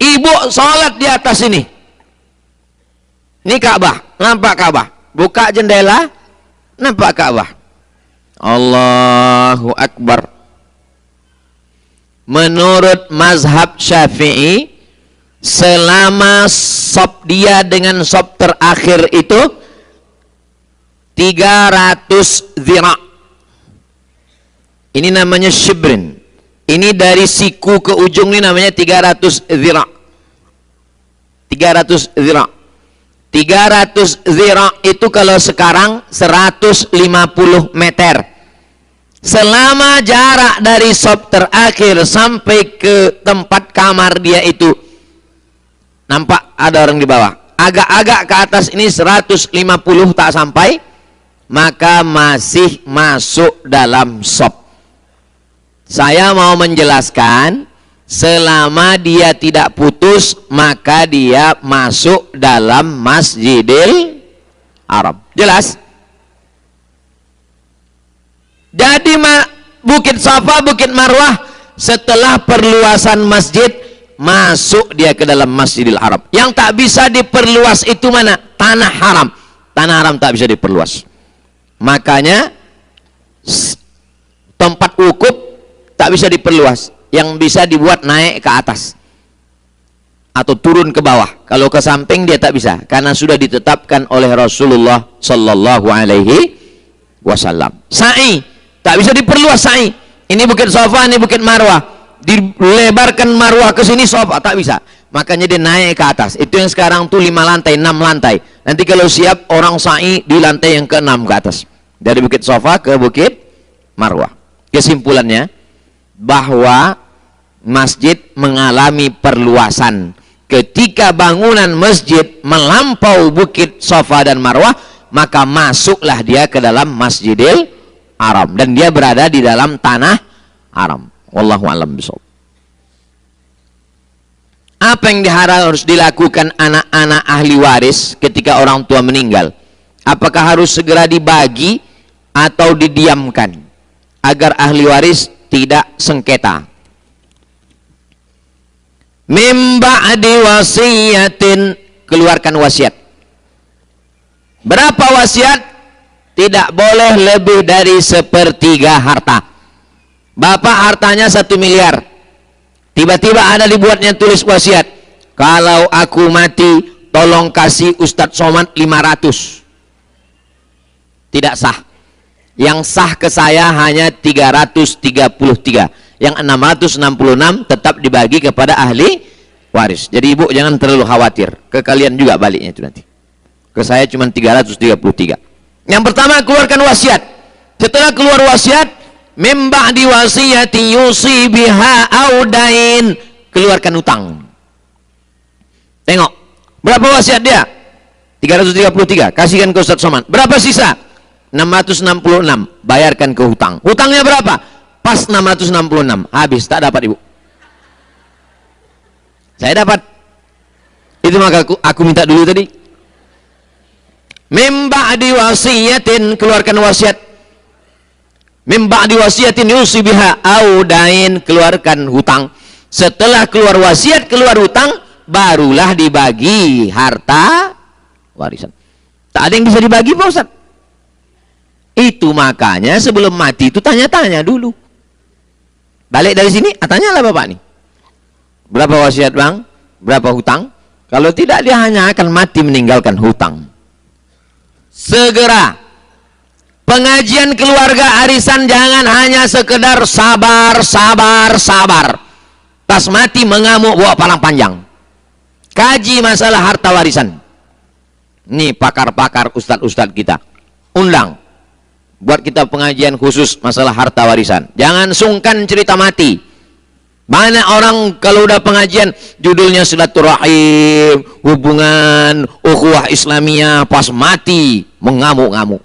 A: ibu sholat di atas ini. Ini Ka'bah, nampak Ka'bah. Buka jendela, nampak Ka'bah. Allahu Akbar. Menurut mazhab Syafi'i, selama shop dia dengan shop terakhir itu 300 zira'. Ini namanya shibrin. Ini dari siku ke ujung ini namanya 300 zira'. 300 zira'. 300 zira' itu kalau sekarang 150 meter. Selama jarak dari shop terakhir sampai ke tempat kamar dia itu, nampak ada orang di bawah, agak-agak ke atas ini 150 tak sampai, maka masih masuk dalam shop. Saya mau menjelaskan, selama dia tidak putus, maka dia masuk dalam Masjidil Haram. Jelas? Jadi Bukit Safa, Bukit Marwah, setelah perluasan masjid, masuk dia ke dalam Masjidil Haram. Yang tak bisa diperluas itu mana? Tanah haram. Tanah haram tak bisa diperluas. Makanya tempat wukuf tak bisa diperluas. Yang bisa dibuat naik ke atas atau turun ke bawah. Kalau ke samping dia tak bisa, karena sudah ditetapkan oleh Rasulullah Sallallahu Alaihi Wasallam. Sa'i tak bisa diperluas. Sa'i ini Bukit Safa, ini Bukit Marwah, dilebarkan Marwah ke sini, Safa tak bisa. Makanya dia naik ke atas. Itu yang sekarang tuh 5 lantai, 6 lantai. Nanti kalau siap orang sa'i di lantai yang ke-6 ke atas, dari Bukit Safa ke Bukit Marwah. Kesimpulannya bahwa masjid mengalami perluasan. Ketika bangunan masjid melampau Bukit Safa dan Marwah, maka masuklah dia ke dalam Masjidil Haram, dan dia berada di dalam tanah haram. Wallahu a'lam bishawab. Apa yang harus dilakukan anak-anak ahli waris ketika orang tua meninggal? Apakah harus segera dibagi atau didiamkan agar ahli waris tidak sengketa? Mim ba'di wasiyatin, keluarkan wasiat. Berapa wasiat? Tidak boleh lebih dari 1/3 harta. Bapak hartanya 1 miliar, tiba-tiba ada dibuatnya tulis wasiat, kalau aku mati tolong kasih Ustadz Somad 500. Tidak sah. Yang sah ke saya hanya 333. Yang 666 tetap dibagi kepada ahli waris. Jadi ibu jangan terlalu khawatir, ke kalian juga baliknya itu nanti. Ke saya cuma 333. Yang pertama, keluarkan wasiat. Setelah keluar wasiat, mim ba'di wasiyati yusi biha audain, keluarkan utang. Tengok berapa wasiat dia? 333, kasihkan ke Ustadz Somad. Berapa sisa? 666, bayarkan ke hutang. Hutangnya berapa? Pas 666, habis, tak dapat ibu. Saya dapat. Itu maka aku minta dulu tadi. Mim ba'di wasiyatin, keluarkan wasiat. Mim ba'di wasiyatin yusi biha audain, keluarkan hutang. Setelah keluar wasiat, keluar hutang, barulah dibagi harta warisan. Tak ada yang bisa dibagi Pak Ustaz. Itu makanya sebelum mati itu tanya-tanya dulu. Balik dari sini, tanyalah bapak nih. Berapa wasiat bang? Berapa hutang? Kalau tidak, dia hanya akan mati meninggalkan hutang. Segera pengajian keluarga arisan, jangan hanya sekedar sabar. Pas mati mengamuk bawa palang panjang. Kaji masalah harta warisan. Nih pakar-pakar, ustadz-ustadz kita undang, buat kita pengajian khusus masalah harta warisan. Jangan sungkan cerita mati. Banyak orang kalau udah pengajian judulnya silaturahim, hubungan ukhuwah Islamiyah, pas mati mengamuk-ngamuk.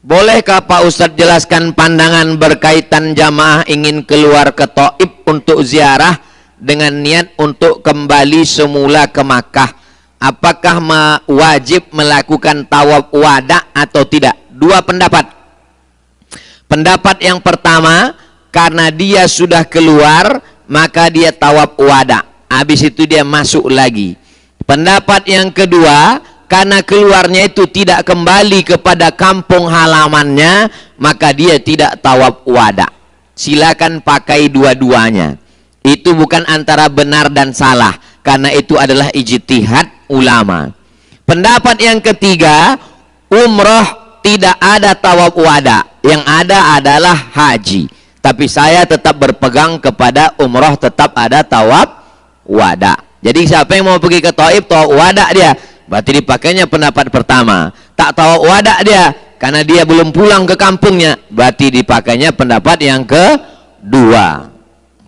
A: Bolehkah Pak Ustadz jelaskan pandangan berkaitan jamaah ingin keluar ke Taif untuk ziarah dengan niat untuk kembali semula ke Makkah? Apakah wajib melakukan tawaf wada atau tidak? Dua pendapat. Pendapat yang pertama, karena dia sudah keluar maka dia tawaf wada, habis itu dia masuk lagi. Pendapat yang kedua, karena keluarnya itu tidak kembali kepada kampung halamannya, maka dia tidak tawaf wada. Silakan pakai dua-duanya. Itu bukan antara benar dan salah, karena itu adalah ijtihad ulama. Pendapat yang ketiga, umroh tidak ada tawaf wada, yang ada adalah haji. Tapi saya tetap berpegang kepada umroh tetap ada tawaf wada. Jadi siapa yang mau pergi ke Taif, tawaf wada dia, berarti dipakainya pendapat pertama. Tak tawaf wada dia, karena dia belum pulang ke kampungnya, berarti dipakainya pendapat yang kedua.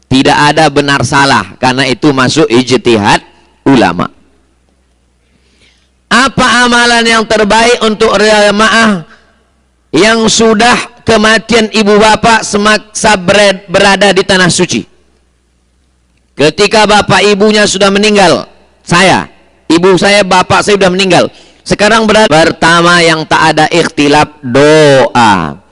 A: Tidak ada benar salah, karena itu masuk ijtihad ulama. Apa amalan yang terbaik untuk jamaah yang sudah kematian ibu bapak semasa berada di tanah suci? Ketika bapak ibunya sudah meninggal, ibu saya, bapak saya sudah meninggal, sekarang berada pertama yang tak ada ikhtilaf, doa.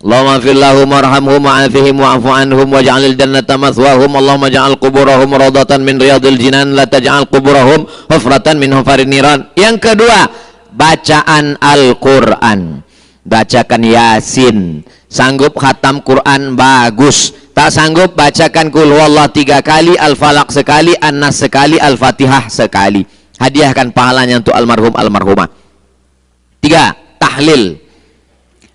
A: Allahumma fir lahum warhamhum wa'afihim wa'fu anhum waj'alil jannata mathwahum. Allahumma ja'al quburahum rawdatan min riyadil jinan, la taj'al quburahum hufratan min hufarin niran. Yang kedua, bacaan Al-Qur'an. Bacakan Yasin. Sanggup khatam Quran bagus. Tak sanggup, bacakan Qul huwallah 3 kali, Al-Falaq sekali, An-Nas sekali, Al-Fatihah sekali. Hadiahkan pahalanya untuk almarhum almarhumah. 3, tahlil.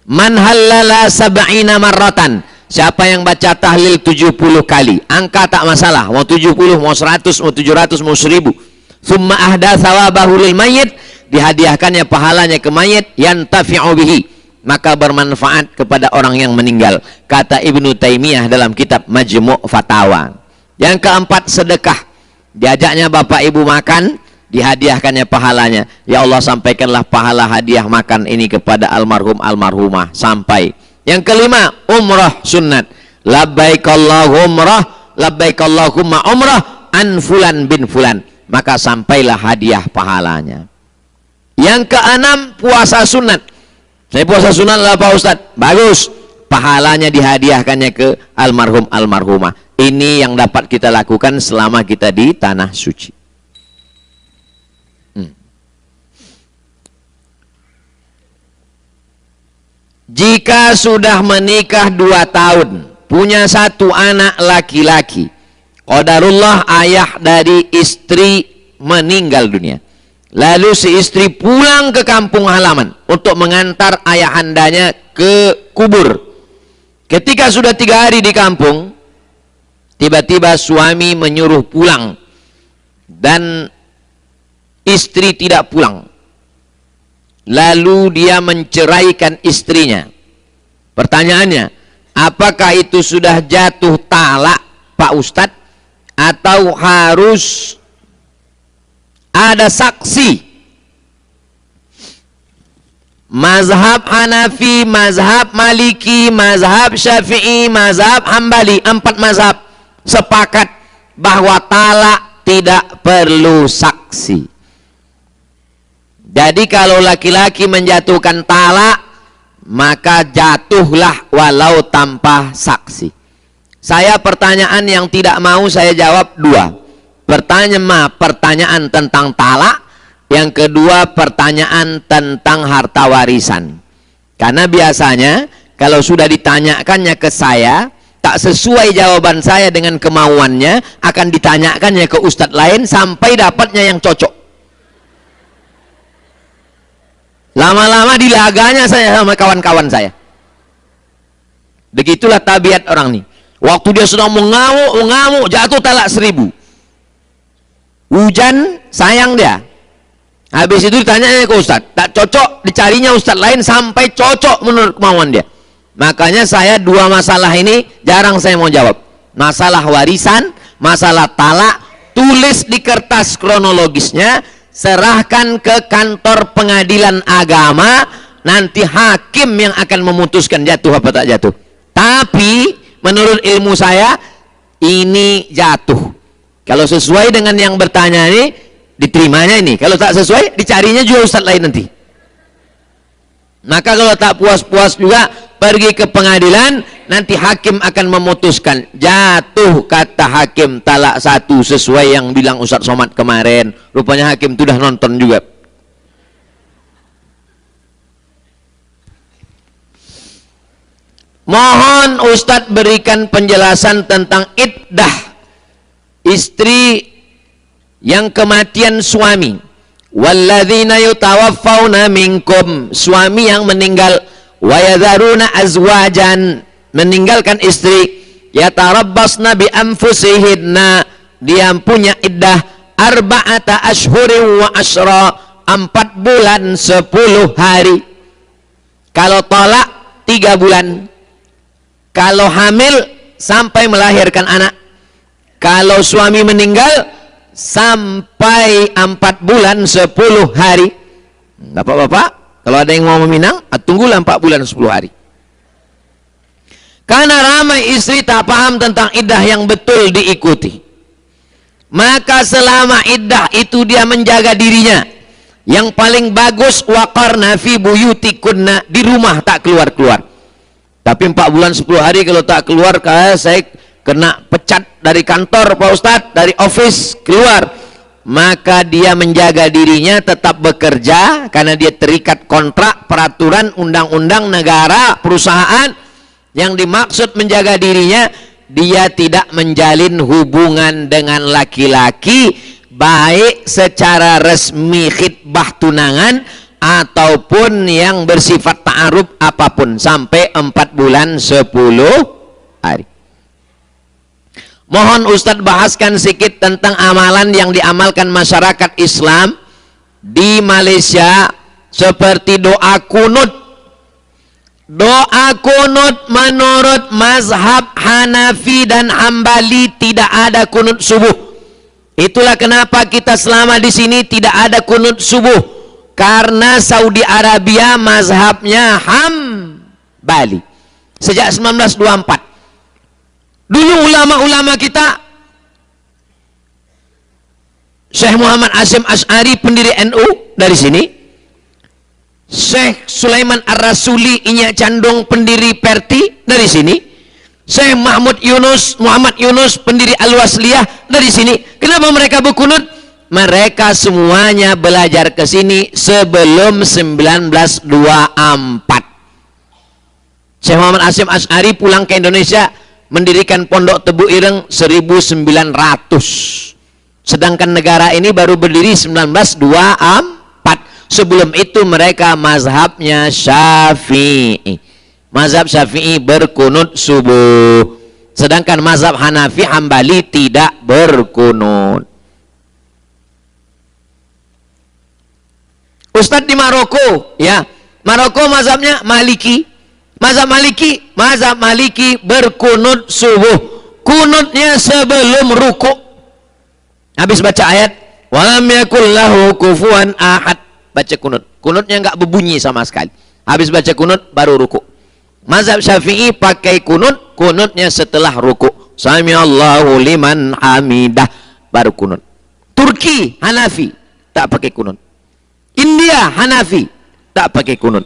A: Man halala sab'ina marratan. Siapa yang baca tahlil 70 kali, angka tak masalah, mau 70, mau 100, mau 700, mau 1000. Summa ahda thawabahu lil mayyit, dihadiahkannya pahalanya ke mayit, yantafi'u bihi, maka bermanfaat kepada orang yang meninggal. Kata Ibnu Taimiyah dalam kitab Majmu' Fatawa. Yang keempat, sedekah. Diajaknya bapak ibu makan, dihadiahkannya pahalanya. Ya Allah, sampaikanlah pahala hadiah makan ini kepada almarhum almarhumah sampai. Yang kelima, umrah sunat. Labbaik Allahumma, labbaik Allahumma umrah an fulan bin fulan, maka sampailah hadiah pahalanya. Yang keenam, puasa sunat. Saya puasa sunat lah Pak Ustadz, bagus, pahalanya dihadiahkannya ke almarhum almarhumah. Ini yang dapat kita lakukan selama kita di tanah suci. Jika sudah menikah 2 tahun, punya 1 anak laki-laki, qadarullah ayah dari istri meninggal dunia, lalu si istri pulang ke kampung halaman untuk mengantar ayahandanya ke kubur. Ketika sudah 3 hari di kampung, tiba-tiba suami menyuruh pulang dan istri tidak pulang. Lalu dia menceraikan istrinya. Pertanyaannya, apakah itu sudah jatuh talak Pak Ustadz, atau harus ada saksi? Mazhab Hanafi, mazhab Maliki, mazhab Syafi'i, mazhab Hambali, 4 mazhab sepakat bahwa talak tidak perlu saksi. Jadi kalau laki-laki menjatuhkan talak, maka jatuhlah walau tanpa saksi. Saya pertanyaan yang tidak mau saya jawab 2. Pertanyaan tentang talak Yang kedua, pertanyaan tentang harta warisan. Karena biasanya kalau sudah ditanyakannya ke saya, tak sesuai jawaban saya dengan kemauannya, akan ditanyakannya ke ustadz lain sampai dapatnya yang cocok. Lama-lama dilaganya saya sama kawan-kawan saya. Begitulah tabiat orang nih. Waktu dia sedang mengamuk, jatuh talak 1000. Hujan, sayang dia. Habis itu ditanya ke ustadz, tak cocok, dicarinya ustadz lain sampai cocok menurut kemauan dia. Makanya saya dua masalah ini jarang saya mau jawab. Masalah warisan, masalah talak, tulis di kertas kronologisnya, serahkan ke kantor pengadilan agama, nanti hakim yang akan memutuskan jatuh apa tak jatuh. Tapi menurut ilmu saya ini jatuh. Kalau sesuai dengan yang bertanya ini, diterimanya ini. Kalau tak sesuai, dicarinya juga ustadz lain nanti. Maka kalau tak puas-puas juga, pergi ke pengadilan, nanti hakim akan memutuskan. Jatuh kata hakim talak 1 sesuai yang bilang Ustadz Somad kemarin. Rupanya hakim itu sudah nonton juga. Mohon Ustadz berikan penjelasan tentang iddah istri yang kematian suami. Walladzina yutawaffawna minkum, suami yang meninggal, wa yadharuna azwajan, meninggalkan istri, yatarabbasna bi anfusihinna, dia punya iddah arba'ata ashhurin wa asyra, 4 bulan 10 hari. Kalau tolak 3 bulan. Kalau hamil sampai melahirkan anak. Kalau suami meninggal sampai 4 bulan 10 hari. Bapak-bapak, kalau ada yang mau meminang, tunggulah 4 bulan 10 hari. Karena ramai istri tak paham tentang iddah yang betul diikuti. Maka selama iddah itu dia menjaga dirinya. Yang paling bagus, waqarna fi buyutikunna, di rumah tak keluar-keluar. Tapi 4 bulan 10 hari kalau tak keluar, saya kena pecat dari kantor Pak Ustadz, dari office keluar. Maka dia menjaga dirinya tetap bekerja karena dia terikat kontrak, peraturan, undang-undang negara, perusahaan. Yang dimaksud menjaga dirinya, dia tidak menjalin hubungan dengan laki-laki, baik secara resmi khitbah tunangan ataupun yang bersifat ta'aruf apapun, sampai 4 bulan 10 hari. Mohon Ustadz bahaskan sedikit tentang amalan yang diamalkan masyarakat Islam di Malaysia, seperti doa kunut. Doa kunut menurut mazhab Hanafi dan Hambali tidak ada kunut subuh. Itulah kenapa kita selama di sini tidak ada kunut subuh, karena Saudi Arabia mazhabnya Hambali sejak 1924. Dulu ulama-ulama kita, Syekh Muhammad Hasyim Asy'ari pendiri NU dari sini, Syekh Sulaiman Ar-Rasuli Inyak Candong pendiri Perti dari sini, Syekh Muhammad Yunus pendiri Al-Wasliyah dari sini. Kenapa mereka berkunut? Mereka semuanya belajar ke sini sebelum 1924. Syekh Muhammad Hasyim Asy'ari pulang ke Indonesia mendirikan Pondok Tebu Ireng 1900. Sedangkan negara ini baru berdiri 1924. Sebelum itu mereka mazhabnya Syafi'i. Mazhab Syafi'i berkunut subuh. Sedangkan mazhab Hanafi Hambali tidak berkunut. Ustadz di Maroko, ya, Maroko mazhabnya Maliki. Mazhab Maliki berkunut subuh. Kunutnya sebelum ruku. Habis baca ayat, walam yakul lahu kufuwan ahad, baca kunut. Kunutnya enggak berbunyi sama sekali. Habis baca kunut baru ruku. Mazhab Syafi'i pakai kunut, kunutnya setelah ruku. Sami Allahu liman hamidah, baru kunut. Turki Hanafi tak pakai kunut. India Hanafi tak pakai kunut.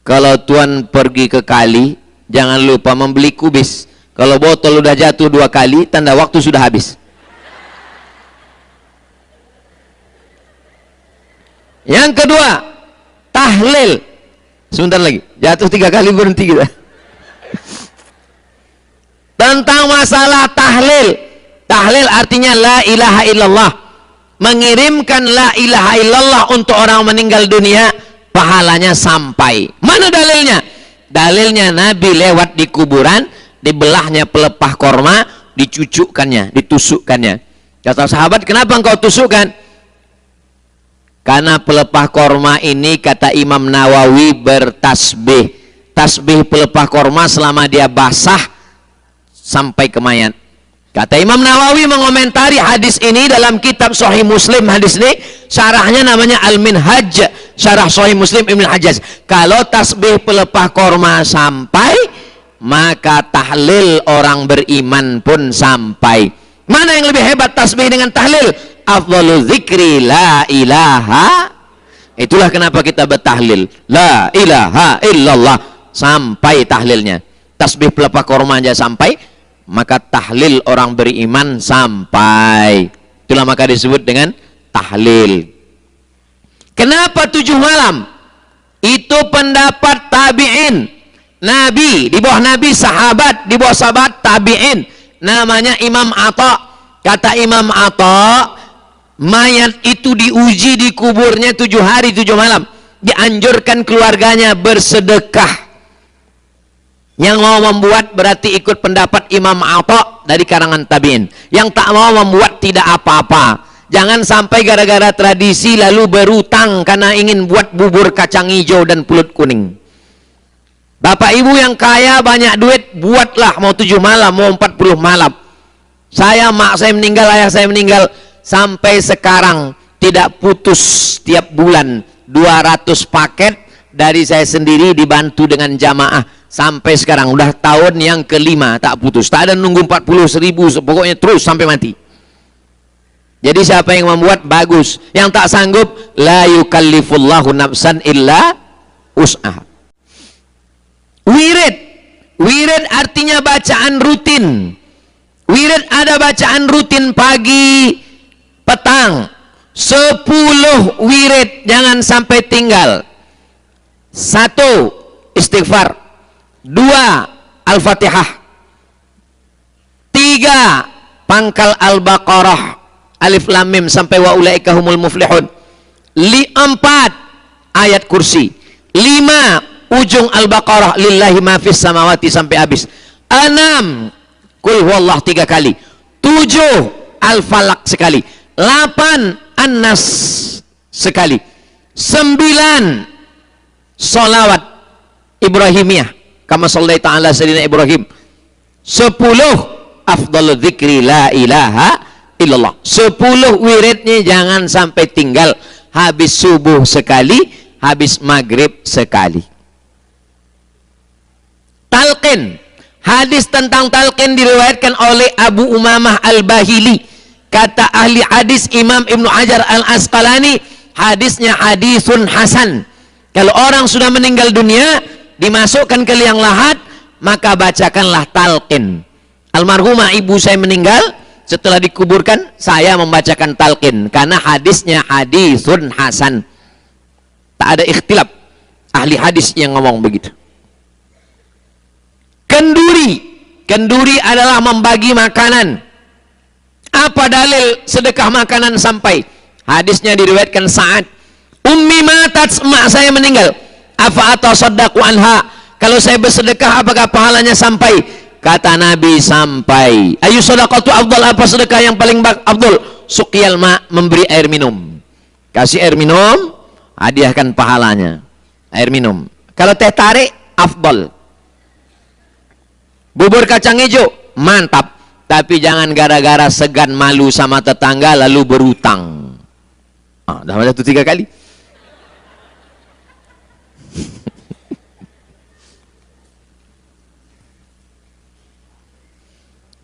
A: Kalau tuan pergi ke kali, jangan lupa membeli kubis. Kalau botol udah jatuh 2 kali, tanda waktu sudah habis. Yang kedua, tahlil. Sebentar lagi, jatuh 3 kali berhenti kita. Tentang masalah tahlil. Tahlil artinya la ilaha illallah. Mengirimkan la ilaha illallah untuk orang meninggal dunia, pahalanya sampai. Mana dalilnya? Dalilnya Nabi lewat di kuburan, dibelahnya pelepah korma, dicucukkannya, ditusukkannya. Kata sahabat, kenapa engkau tusukkan? Karena pelepah korma ini, kata Imam Nawawi, bertasbih. Tasbih pelepah korma selama dia basah sampai ke mayat. Kata Imam Nawawi mengomentari hadis ini dalam kitab Sahih Muslim. Hadis ini syarahnya namanya Al-Minhaj, syarah Sahih Muslim Ibn Hajjaj. Kalau tasbih pelepah korma sampai, maka tahlil orang beriman pun sampai. Mana yang lebih hebat, tasbih dengan tahlil? Afdhalu dzikri la ilaha. Itulah kenapa kita bertahlil, la ilaha illallah, sampai tahlilnya. Tasbih pelepah korma aja sampai, maka tahlil orang beriman sampai. Itulah maka disebut dengan tahlil. Kenapa 7 malam? Itu pendapat tabi'in. Nabi, di bawah Nabi sahabat, di bawah sahabat tabi'in. Namanya Imam Atha. Kata Imam Atha, mayat itu diuji di kuburnya 7 hari 7 malam. Dianjurkan keluarganya bersedekah. Yang mau membuat berarti ikut pendapat Imam Atha dari karangan tabi'in. Yang tak mau membuat tidak apa-apa. Jangan sampai gara-gara tradisi lalu berutang karena ingin buat bubur kacang hijau dan pulut kuning. Bapak ibu yang kaya banyak duit, buatlah, mau 7 malam, mau 40 malam. Saya, mak saya meninggal, ayah saya meninggal, sampai sekarang tidak putus setiap bulan 200 paket dari saya sendiri dibantu dengan jamaah. Sampai sekarang udah tahun yang ke-5 tak putus, tak ada nunggu 40.000, pokoknya terus sampai mati. Jadi siapa yang membuat bagus, yang tak sanggup, la yukallifullahu nafsan illa us'ah. Wirid, wirid artinya bacaan rutin. Wirid ada bacaan rutin pagi, petang. 10 wirid, jangan sampai tinggal. 1 istighfar, 2 Al-Fatihah, 3 pangkal Al-Baqarah, Alif Lam Mim sampai wa ulaika humul muflihun, 4 ayat kursi, 5 ujung Al-Baqarah lillahi ma fis samawati sampai habis, 6 Qul huwallah 3 kali, 7 Al-Falaq sekali, 8 An-Nas sekali, 9 Salawat Ibrahimiyah kama sallaita ala sayyidina Ibrahim, 10 afdhalu dzikri la ilaha illallah. 10 wiridnya jangan sampai tinggal. Habis subuh sekali, habis maghrib sekali. Talqin, hadis tentang talqin diriwayatkan oleh Abu Umamah Al-Bahili. Kata ahli hadis Imam Ibnu Hajar Al-Asqalani, hadisnya hadisun hasan. Kalau orang sudah meninggal dunia, dimasukkan ke liang lahat, maka bacakanlah talqin. Almarhumah ibu saya meninggal, setelah dikuburkan saya membacakan talqin karena hadisnya hadisun hasan. Tak ada ikhtilaf ahli hadis yang ngomong begitu. Kenduri, kenduri adalah membagi makanan. Apa dalil sedekah makanan sampai? Hadisnya diriwayatkan Sa'ad, ummi matat, emak saya meninggal, afa atasaddaqu anha, kalau saya bersedekah apakah pahalanya sampai? Kata Nabi, sampai. Ayu sadaqatu afdal, apa sedekah yang paling afdal? Suqyal ma, memberi air minum. Kasih air minum, hadiahkan pahalanya. Air minum. Kalau teh tarik, afdal. Bubur kacang hijau, mantap. Tapi jangan gara-gara segan malu sama tetangga lalu berutang. Dah baca itu 3 kali.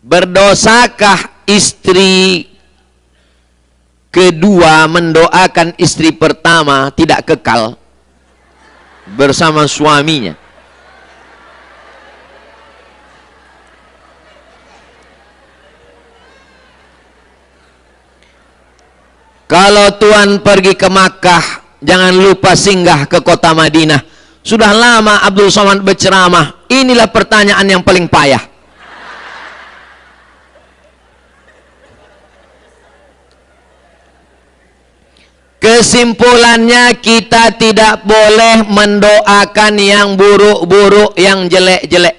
A: Berdosakah istri kedua mendoakan istri pertama tidak kekal bersama suaminya? Kalau tuan pergi ke Makkah jangan lupa singgah ke kota Madinah. Sudah lama Abdul Somad berceramah, inilah pertanyaan yang paling payah. Kesimpulannya, kita tidak boleh mendoakan yang buruk-buruk, yang jelek-jelek.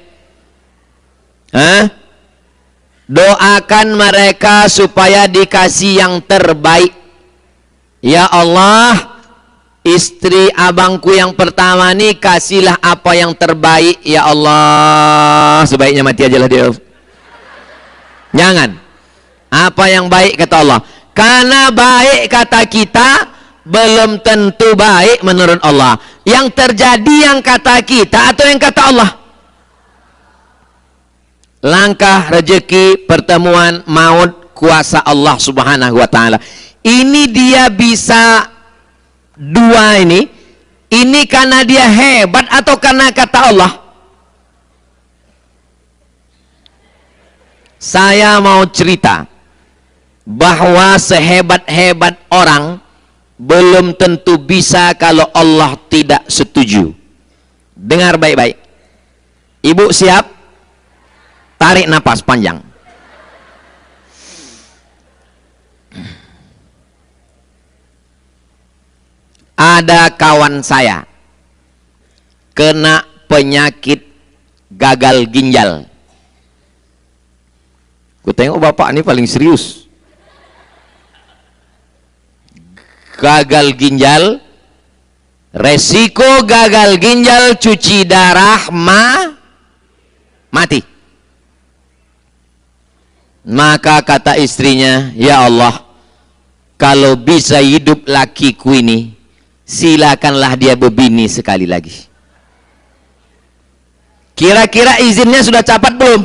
A: Doakan mereka supaya dikasih yang terbaik. Ya Allah, istri abangku yang pertama nih, kasihlah apa yang terbaik. Ya Allah, sebaiknya mati aja lah dia. Jangan. Apa yang baik kata Allah. Karena baik kata kita belum tentu baik menurut Allah. Yang terjadi yang kata kita atau yang kata Allah. Langkah, rezeki, pertemuan, maut, kuasa Allah subhanahu wa ta'ala. Ini dia bisa dua ini. Ini karena dia hebat atau karena kata Allah? Saya mau cerita bahwa sehebat-hebat orang belum tentu bisa kalau Allah tidak setuju. Dengar baik-baik. Ibu siap? Tarik napas panjang. Ada kawan saya kena penyakit gagal ginjal. Ku tengok bapak ini paling serius. Gagal ginjal, resiko gagal ginjal, cuci darah, mati. Maka kata istrinya, ya Allah, kalau bisa hidup lakiku ini, silakanlah dia berbini sekali lagi. Kira-kira izinnya sudah capat belum?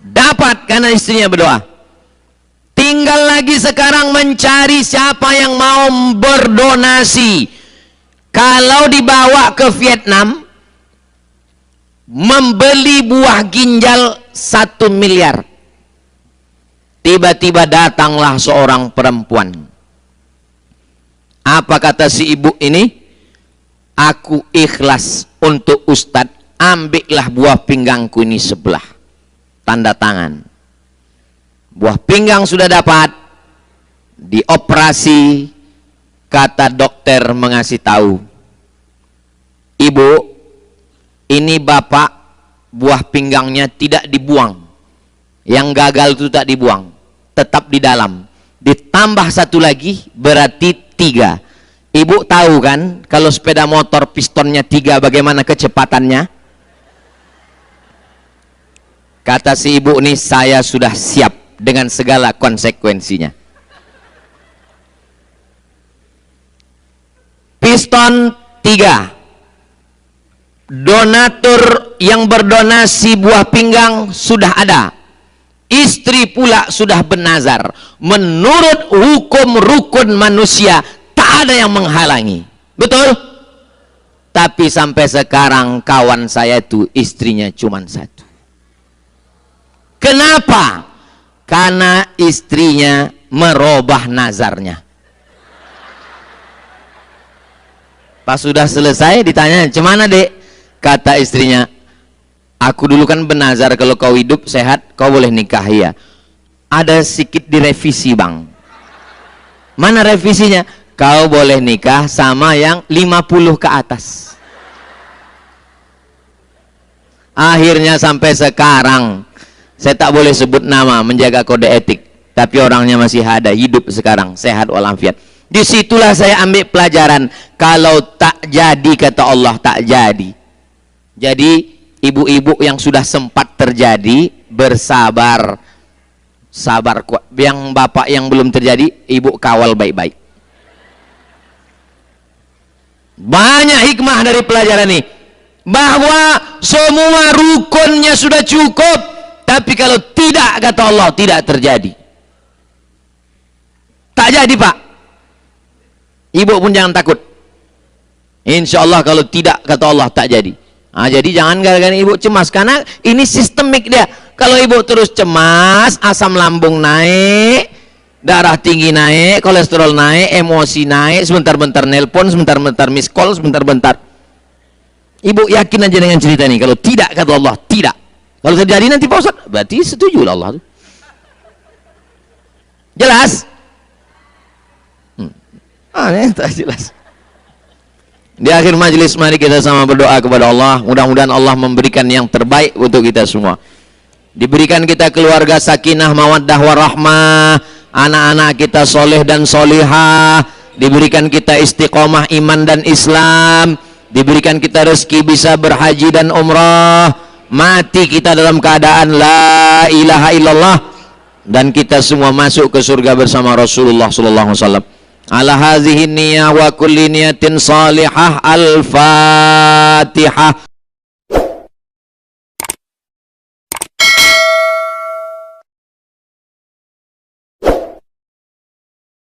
A: Dapat, karena istrinya berdoa. Tinggal lagi sekarang mencari siapa yang mau berdonasi. Kalau dibawa ke Vietnam, membeli buah ginjal 1 miliar. Tiba-tiba datanglah seorang perempuan. Apa kata si ibu ini? Aku ikhlas untuk Ustadz, ambillah buah pinggangku ini sebelah. Tanda tangan. Buah pinggang sudah dapat, dioperasi. Kata dokter mengasih tahu, ibu, ini bapak buah pinggangnya tidak dibuang, yang gagal itu tak dibuang, tetap di dalam, ditambah 1 lagi berarti 3. Ibu tahu kan kalau sepeda motor pistonnya 3 bagaimana kecepatannya? Kata si ibu ini, saya sudah siap dengan segala konsekuensinya. Piston 3. Donatur yang berdonasi buah pinggang sudah ada. Istri pula sudah bernazar. Menurut hukum rukun manusia, tak ada yang menghalangi. Betul? Tapi sampai sekarang kawan saya itu istrinya cuma 1. Kenapa? Karena istrinya merubah nazarnya. Pas sudah selesai ditanya, "Cemana, Dek?" Kata istrinya, "Aku dulu kan bernazar kalau kau hidup sehat kau boleh nikah." Ya. Ada sedikit direvisi, Bang. Mana revisinya? Kau boleh nikah sama yang 50 ke atas. Akhirnya sampai sekarang saya tak boleh sebut nama, menjaga kode etik, tapi orangnya masih ada, hidup sekarang, sehat walafiat. Disitulah saya ambil pelajaran, kalau tak jadi kata Allah tak jadi. Jadi ibu-ibu yang sudah sempat terjadi, bersabar, sabar kuat. Yang bapak yang belum terjadi, ibu kawal baik-baik. Banyak hikmah dari pelajaran ini, bahwa semua rukunnya sudah cukup. Tapi kalau tidak kata Allah, tidak terjadi. Tak jadi, Pak. Ibu pun jangan takut. Insya Allah kalau tidak kata Allah tak jadi. Jadi jangan gara-gara ibu cemas, karena ini sistemik dia. Kalau ibu terus cemas, asam lambung naik, darah tinggi naik, kolesterol naik, emosi naik, sebentar-bentar nelpon, sebentar-bentar miss call, sebentar-bentar. Ibu yakin aja dengan cerita ini. Kalau tidak, kata Allah, tidak. Kalau terjadi nanti Pak Ustaz, berarti setuju lah Allah. Jelas? Tak jelas. Di akhir majelis mari kita sama berdoa kepada Allah, mudah-mudahan Allah memberikan yang terbaik untuk kita semua. Diberikan kita keluarga sakinah, mawaddah, warahmah, anak-anak kita soleh dan solihah, diberikan kita istiqomah iman dan Islam, diberikan kita rezeki bisa berhaji dan umrah, mati kita dalam keadaan la ilaha illallah, dan kita semua masuk ke surga bersama Rasulullah sallallahu alaihi wasallam. Ala hadhihi niyyah wa kulli niyatin salihah. Al-Fatihah.